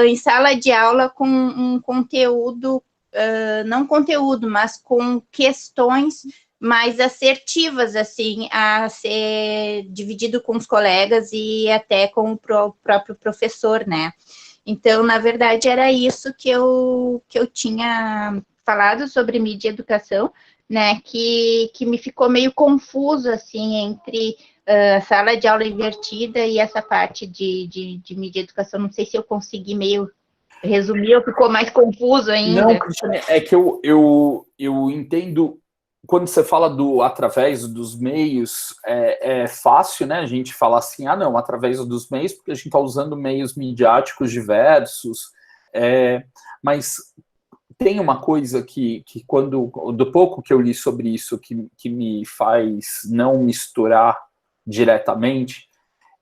Speaker 6: em sala de aula com um conteúdo, não conteúdo, mas com questões mais assertivas, assim, a ser dividido com os colegas e até com o próprio professor, né? Então, na verdade, era isso que eu tinha falado sobre mídia e educação, né, que me ficou meio confuso, assim, entre a sala de aula invertida e essa parte de mídia e educação. Não sei se eu consegui meio resumir ou ficou mais confuso ainda.
Speaker 3: Não, Cristiane, é que eu entendo... Quando você fala através dos meios, é fácil, né, a gente falar assim, não, através dos meios, porque a gente está usando meios midiáticos diversos, mas tem uma coisa que do pouco que eu li sobre isso, que me faz não misturar diretamente,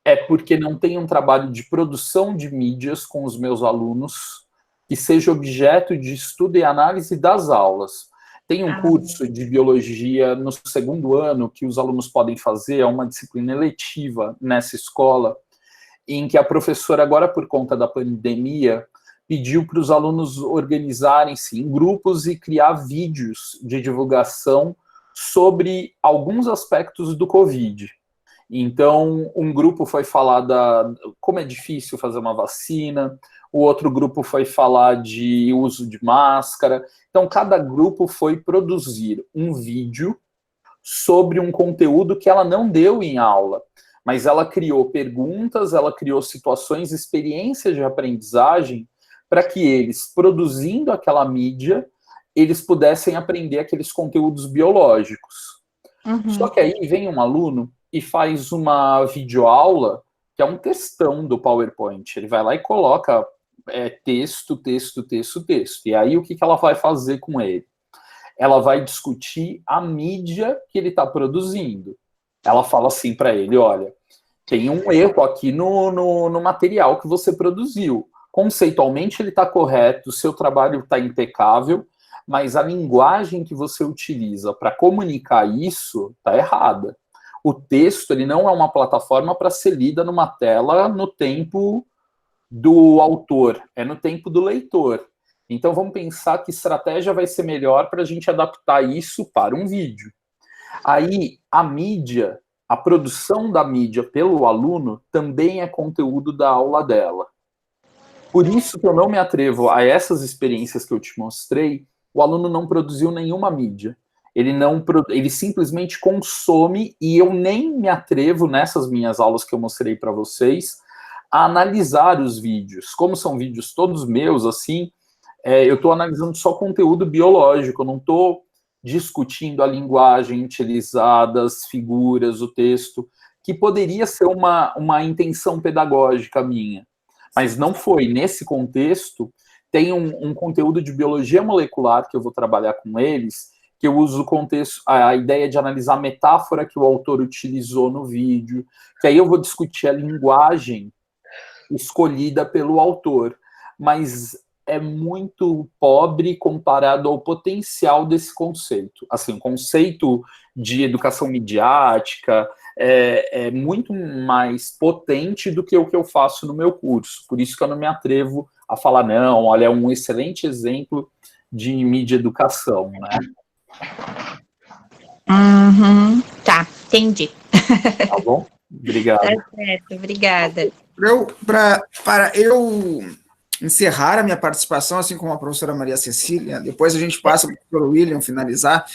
Speaker 3: é porque não tem um trabalho de produção de mídias com os meus alunos que seja objeto de estudo e análise das aulas. Tem um curso de biologia no segundo ano que os alunos podem fazer, é uma disciplina eletiva nessa escola, em que a professora, agora por conta da pandemia, pediu para os alunos organizarem-se em grupos e criar vídeos de divulgação sobre alguns aspectos do Covid. Então, um grupo foi falar como é difícil fazer uma vacina, o outro grupo foi falar de uso de máscara. Então, cada grupo foi produzir um vídeo sobre um conteúdo que ela não deu em aula, mas ela criou perguntas, ela criou situações, experiências de aprendizagem para que eles, produzindo aquela mídia, eles pudessem aprender aqueles conteúdos biológicos. Uhum. Só que aí vem um aluno e faz uma videoaula, que é um textão do PowerPoint. Ele vai lá e coloca texto. E aí o que ela vai fazer com ele? Ela vai discutir a mídia que ele está produzindo. Ela fala assim para ele, olha, tem um erro aqui no material que você produziu. Conceitualmente ele está correto, o seu trabalho está impecável, mas a linguagem que você utiliza para comunicar isso está errada. O texto ele não é uma plataforma para ser lida numa tela no tempo do autor, é no tempo do leitor. Então vamos pensar que estratégia vai ser melhor para a gente adaptar isso para um vídeo. Aí a mídia, a produção da mídia pelo aluno também é conteúdo da aula dela. Por isso que eu não me atrevo a essas experiências que eu te mostrei, o aluno não produziu nenhuma mídia. Ele simplesmente consome, e eu nem me atrevo nessas minhas aulas que eu mostrei para vocês a analisar os vídeos. Como são vídeos todos meus, assim, eu estou analisando só conteúdo biológico, eu não estou discutindo a linguagem utilizada, as figuras, o texto, que poderia ser uma intenção pedagógica minha, mas não foi. Nesse contexto, tem um conteúdo de biologia molecular que eu vou trabalhar com eles, que eu uso o contexto, a ideia de analisar a metáfora que o autor utilizou no vídeo, que aí eu vou discutir a linguagem escolhida pelo autor, mas é muito pobre comparado ao potencial desse conceito. Assim, o conceito de educação midiática é muito mais potente do que o que eu faço no meu curso. Por isso que eu não me atrevo a falar, não, olha, é um excelente exemplo de mídia educação, né?
Speaker 6: Tá, entendi.
Speaker 3: Tá bom? Obrigado.
Speaker 6: Tá certo, obrigada.
Speaker 1: Para eu encerrar a minha participação, assim como a professora Maria Cecília, depois a gente passa para o professor William finalizar.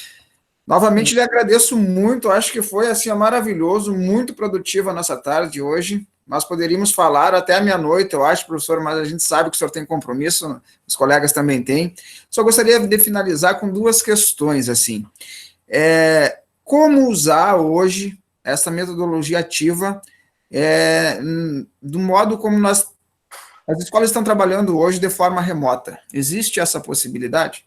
Speaker 1: Novamente, lhe agradeço muito, acho que foi assim, maravilhoso, muito produtiva a nossa tarde hoje. Nós poderíamos falar até a meia-noite, eu acho, professor, mas a gente sabe que o senhor tem compromisso, os colegas também têm. Só gostaria de finalizar com duas questões, assim. Como usar hoje essa metodologia ativa do modo como as escolas estão trabalhando hoje de forma remota? Existe essa possibilidade?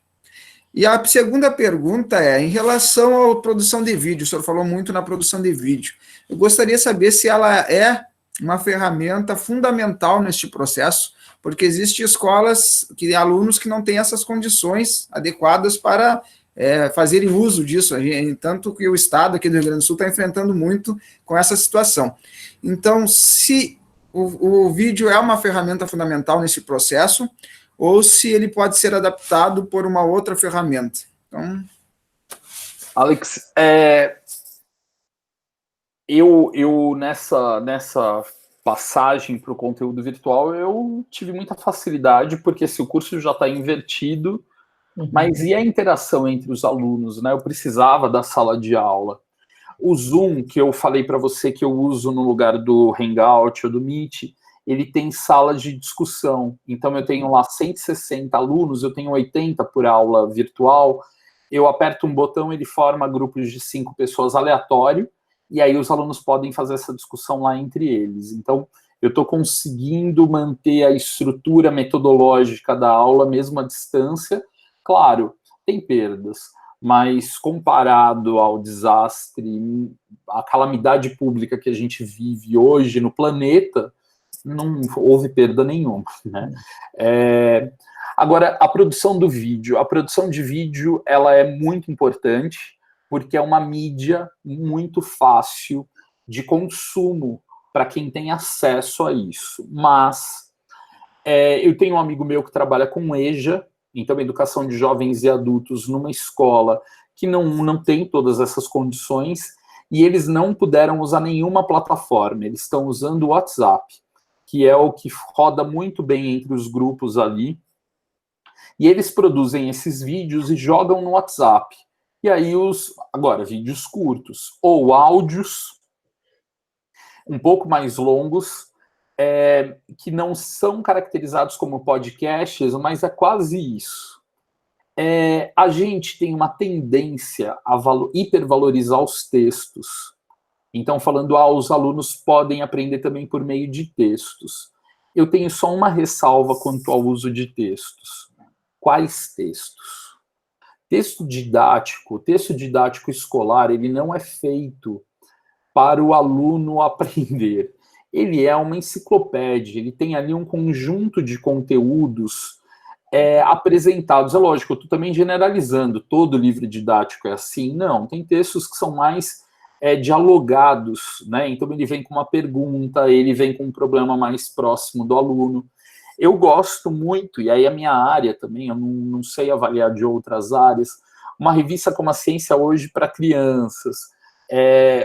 Speaker 1: E a segunda pergunta em relação à produção de vídeo, o senhor falou muito na produção de vídeo. Eu gostaria de saber se ela é uma ferramenta fundamental neste processo, porque existem escolas, alunos que não têm essas condições adequadas para fazerem uso disso, tanto que o Estado aqui do Rio Grande do Sul está enfrentando muito com essa situação. Então, se o vídeo é uma ferramenta fundamental nesse processo, ou se ele pode ser adaptado por uma outra ferramenta. Então...
Speaker 3: Alex, eu nessa passagem para o conteúdo virtual, eu tive muita facilidade, porque se o curso já está invertido, mas e a interação entre os alunos, né? Eu precisava da sala de aula. O Zoom, que eu falei para você que eu uso no lugar do Hangout ou do Meet, ele tem salas de discussão. Então, eu tenho lá 160 alunos, eu tenho 80 por aula virtual, eu aperto um botão, ele forma grupos de 5 pessoas aleatório, e aí os alunos podem fazer essa discussão lá entre eles. Então, eu estou conseguindo manter a estrutura metodológica da aula, mesmo à distância. Claro, tem perdas, mas comparado ao desastre, à calamidade pública que a gente vive hoje no planeta, não houve perda nenhuma, né? Agora, a produção do vídeo. A produção de vídeo, ela é muito importante, porque é uma mídia muito fácil de consumo para quem tem acesso a isso. Mas eu tenho um amigo meu que trabalha com EJA, então educação de jovens e adultos numa escola que não tem todas essas condições, e eles não puderam usar nenhuma plataforma, eles estão usando o WhatsApp, que é o que roda muito bem entre os grupos ali, e eles produzem esses vídeos e jogam no WhatsApp. E aí, agora, vídeos curtos, ou áudios um pouco mais longos, que não são caracterizados como podcasts, mas é quase isso. A gente tem uma tendência a hipervalorizar os textos. Então, falando, os alunos podem aprender também por meio de textos. Eu tenho só uma ressalva quanto ao uso de textos. Quais textos? Texto didático escolar, ele não é feito para o aluno aprender. Ele é uma enciclopédia, ele tem ali um conjunto de conteúdos apresentados. É lógico, eu estou também generalizando, todo livro didático é assim. Não, tem textos que são mais dialogados, né? Então ele vem com uma pergunta, ele vem com um problema mais próximo do aluno. Eu gosto muito, e aí a minha área também, eu não sei avaliar de outras áreas, uma revista como a Ciência Hoje para crianças,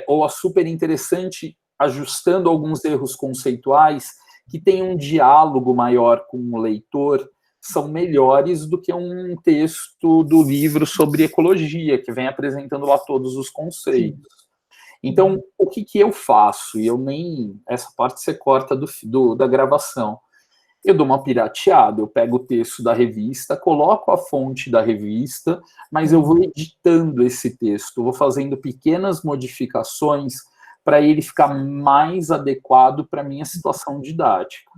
Speaker 3: ou a Super Interessante, ajustando alguns erros conceituais, que tem um diálogo maior com o leitor, são melhores do que um texto do livro sobre ecologia, que vem apresentando lá todos os conceitos. Então, o que eu faço? E essa parte você corta da gravação. eu dou uma pirateada, eu pego o texto da revista, coloco a fonte da revista, mas eu vou editando esse texto, vou fazendo pequenas modificações para ele ficar mais adequado para a minha situação didática.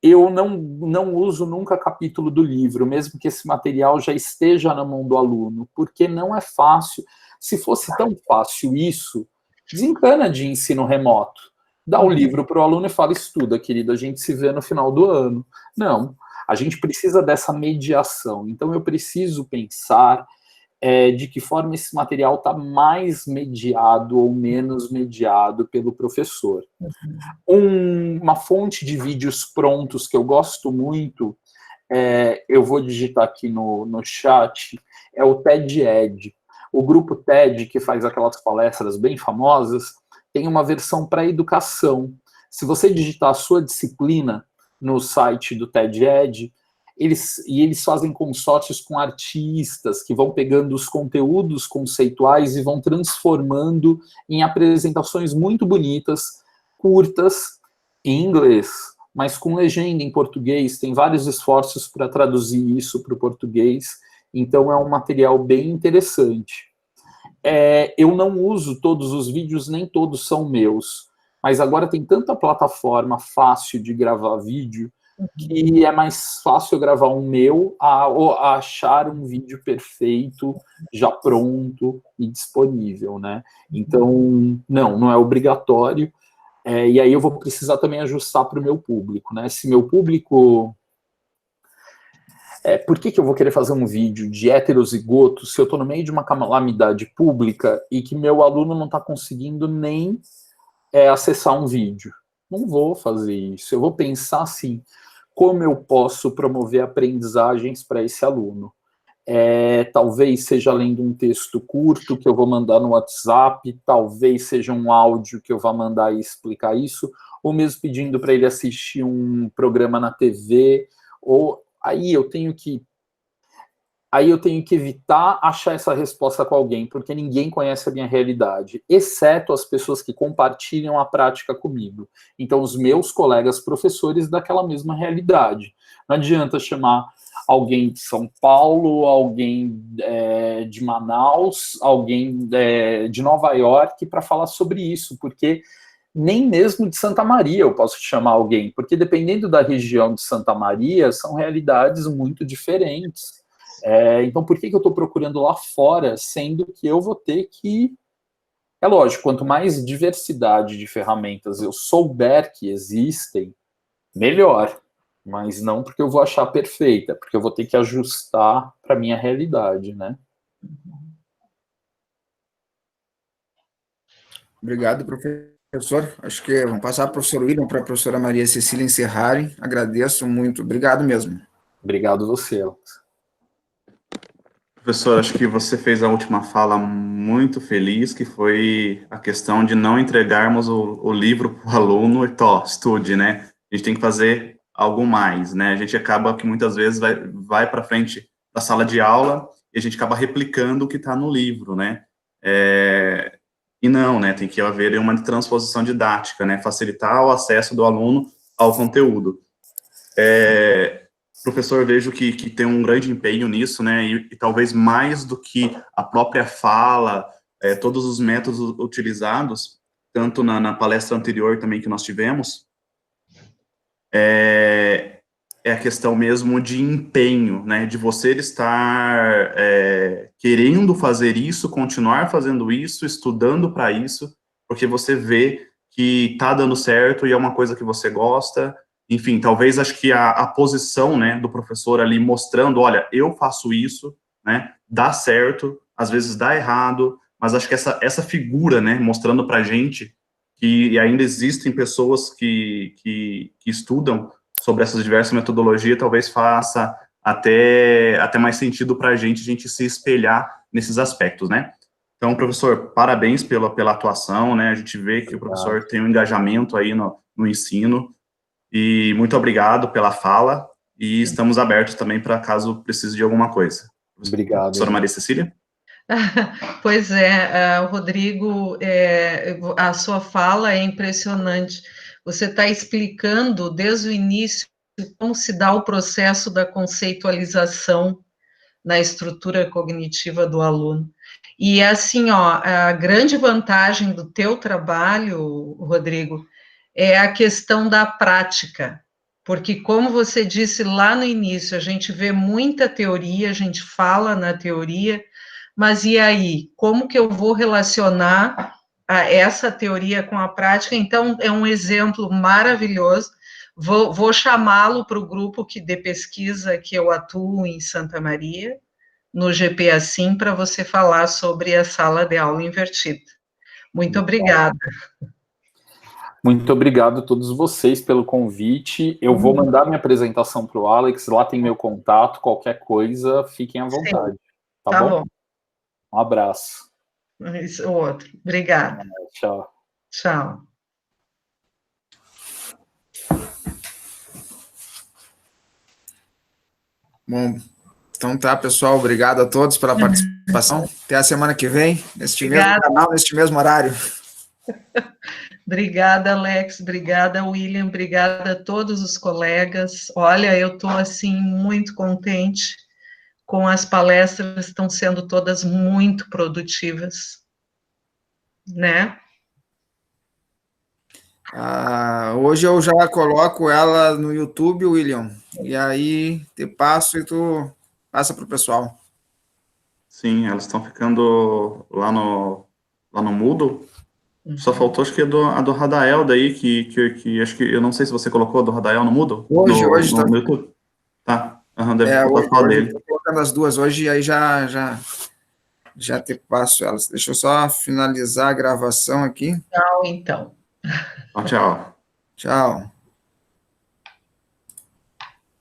Speaker 3: Eu não uso nunca capítulo do livro, mesmo que esse material já esteja na mão do aluno, porque não é fácil. Se fosse tão fácil isso, desencana de ensino remoto. Dá o livro para o aluno e fala, estuda, querido, a gente se vê no final do ano. Não, a gente precisa dessa mediação. Então, eu preciso pensar de que forma esse material está mais mediado ou menos mediado pelo professor. Uma fonte de vídeos prontos que eu gosto muito, eu vou digitar aqui no chat, é o TED-Ed. O grupo TED, que faz aquelas palestras bem famosas, tem uma versão para educação. Se você digitar a sua disciplina no site do TED-Ed, eles fazem consórcios com artistas que vão pegando os conteúdos conceituais e vão transformando em apresentações muito bonitas, curtas, em inglês, mas com legenda em português. Tem vários esforços para traduzir isso para o português, então é um material bem interessante. Eu não uso todos os vídeos, nem todos são meus, mas agora tem tanta plataforma fácil de gravar vídeo, que é mais fácil eu gravar um meu a achar um vídeo perfeito, já pronto e disponível, né? Então, não é obrigatório, e aí eu vou precisar também ajustar para o meu público, né? Se meu público... por que eu vou querer fazer um vídeo de heterozigoto se eu estou no meio de uma calamidade pública e que meu aluno não está conseguindo nem acessar um vídeo? Não vou fazer isso. Eu vou pensar assim, como eu posso promover aprendizagens para esse aluno? Talvez seja lendo um texto curto que eu vou mandar no WhatsApp, talvez seja um áudio que eu vou mandar e explicar isso, ou mesmo pedindo para ele assistir um programa na TV, ou aí eu tenho que evitar achar essa resposta com alguém, porque ninguém conhece a minha realidade, exceto as pessoas que compartilham a prática comigo. Então, os meus colegas professores daquela mesma realidade. Não adianta chamar alguém de São Paulo, alguém de Manaus, alguém de Nova York para falar sobre isso, porque nem mesmo de Santa Maria eu posso chamar alguém, porque dependendo da região de Santa Maria, são realidades muito diferentes. Então, por que eu estou procurando lá fora, sendo que eu vou ter que... É lógico, quanto mais diversidade de ferramentas eu souber que existem, melhor. Mas não porque eu vou achar perfeita, porque eu vou ter que ajustar para a minha realidade, né?
Speaker 1: Obrigado, professor. Acho que vamos passar para o professor William, para a professora Maria Cecília encerrarem. Agradeço muito. Obrigado mesmo.
Speaker 3: Obrigado você, Alex.
Speaker 4: Professor, acho que você fez a última fala muito feliz, que foi a questão de não entregarmos o livro para o aluno e estude, né? A gente tem que fazer algo mais, né? A gente acaba que muitas vezes vai para frente da sala de aula e a gente acaba replicando o que está no livro, né? E não, né? Tem que haver uma transposição didática, né? Facilitar o acesso do aluno ao conteúdo. Professor, vejo que tem um grande empenho nisso, né, e talvez mais do que a própria fala, todos os métodos utilizados, tanto na palestra anterior também que nós tivemos, é a questão mesmo de empenho, né, de você estar querendo fazer isso, continuar fazendo isso, estudando para isso, porque você vê que está dando certo e é uma coisa que você gosta. Enfim, talvez acho que a posição, né, do professor ali mostrando, olha, eu faço isso, né, dá certo, às vezes dá errado, mas acho que essa figura, né, mostrando pra gente que ainda existem pessoas que estudam sobre essas diversas metodologias, talvez faça até mais sentido pra gente a gente se espelhar nesses aspectos, né. Então, professor, parabéns pela atuação, né, a gente vê que o professor tem um engajamento aí no ensino. E muito obrigado pela fala, e estamos abertos também para caso precise de alguma coisa.
Speaker 3: Obrigado.
Speaker 4: Professora Maria Cecília?
Speaker 2: Pois Rodrigo, a sua fala é impressionante. Você está explicando desde o início como se dá o processo da conceitualização na estrutura cognitiva do aluno. E assim, ó, a grande vantagem do teu trabalho, Rodrigo, é a questão da prática, porque como você disse lá no início, a gente vê muita teoria, a gente fala na teoria, mas e aí, como que eu vou relacionar essa teoria com a prática? Então, é um exemplo maravilhoso. Vou chamá-lo para o grupo de pesquisa que eu atuo em Santa Maria, no GP Assim, para você falar sobre a sala de aula invertida. Muito obrigada.
Speaker 3: Muito obrigado a todos vocês pelo convite. Eu vou mandar minha apresentação para o Alex, lá tem meu contato, qualquer coisa, fiquem à vontade. Tá bom? Um abraço.
Speaker 2: Isso, outro. Obrigada.
Speaker 3: Tchau.
Speaker 2: Tchau.
Speaker 1: Bom, então tá, pessoal. Obrigado a todos pela participação. Até a semana que vem, neste mesmo canal, neste mesmo horário.
Speaker 2: Obrigada, Alex. Obrigada, William. Obrigada a todos os colegas. Olha, eu estou, assim, muito contente com as palestras, estão sendo todas muito produtivas, né?
Speaker 1: Hoje eu já coloco ela no YouTube, William, e aí te passo e tu passa para o pessoal.
Speaker 4: Sim, elas estão ficando lá no Moodle. Só faltou, acho que a do Radael daí, que acho que, eu não sei se você colocou a do Radael no Moodle?
Speaker 1: Hoje
Speaker 4: no YouTube. Tá, deve faltar só dele.
Speaker 1: Estou colocando as duas hoje e aí já te passo elas. Deixa eu só finalizar a gravação aqui.
Speaker 2: Tchau, então.
Speaker 4: Tchau.
Speaker 1: Tchau.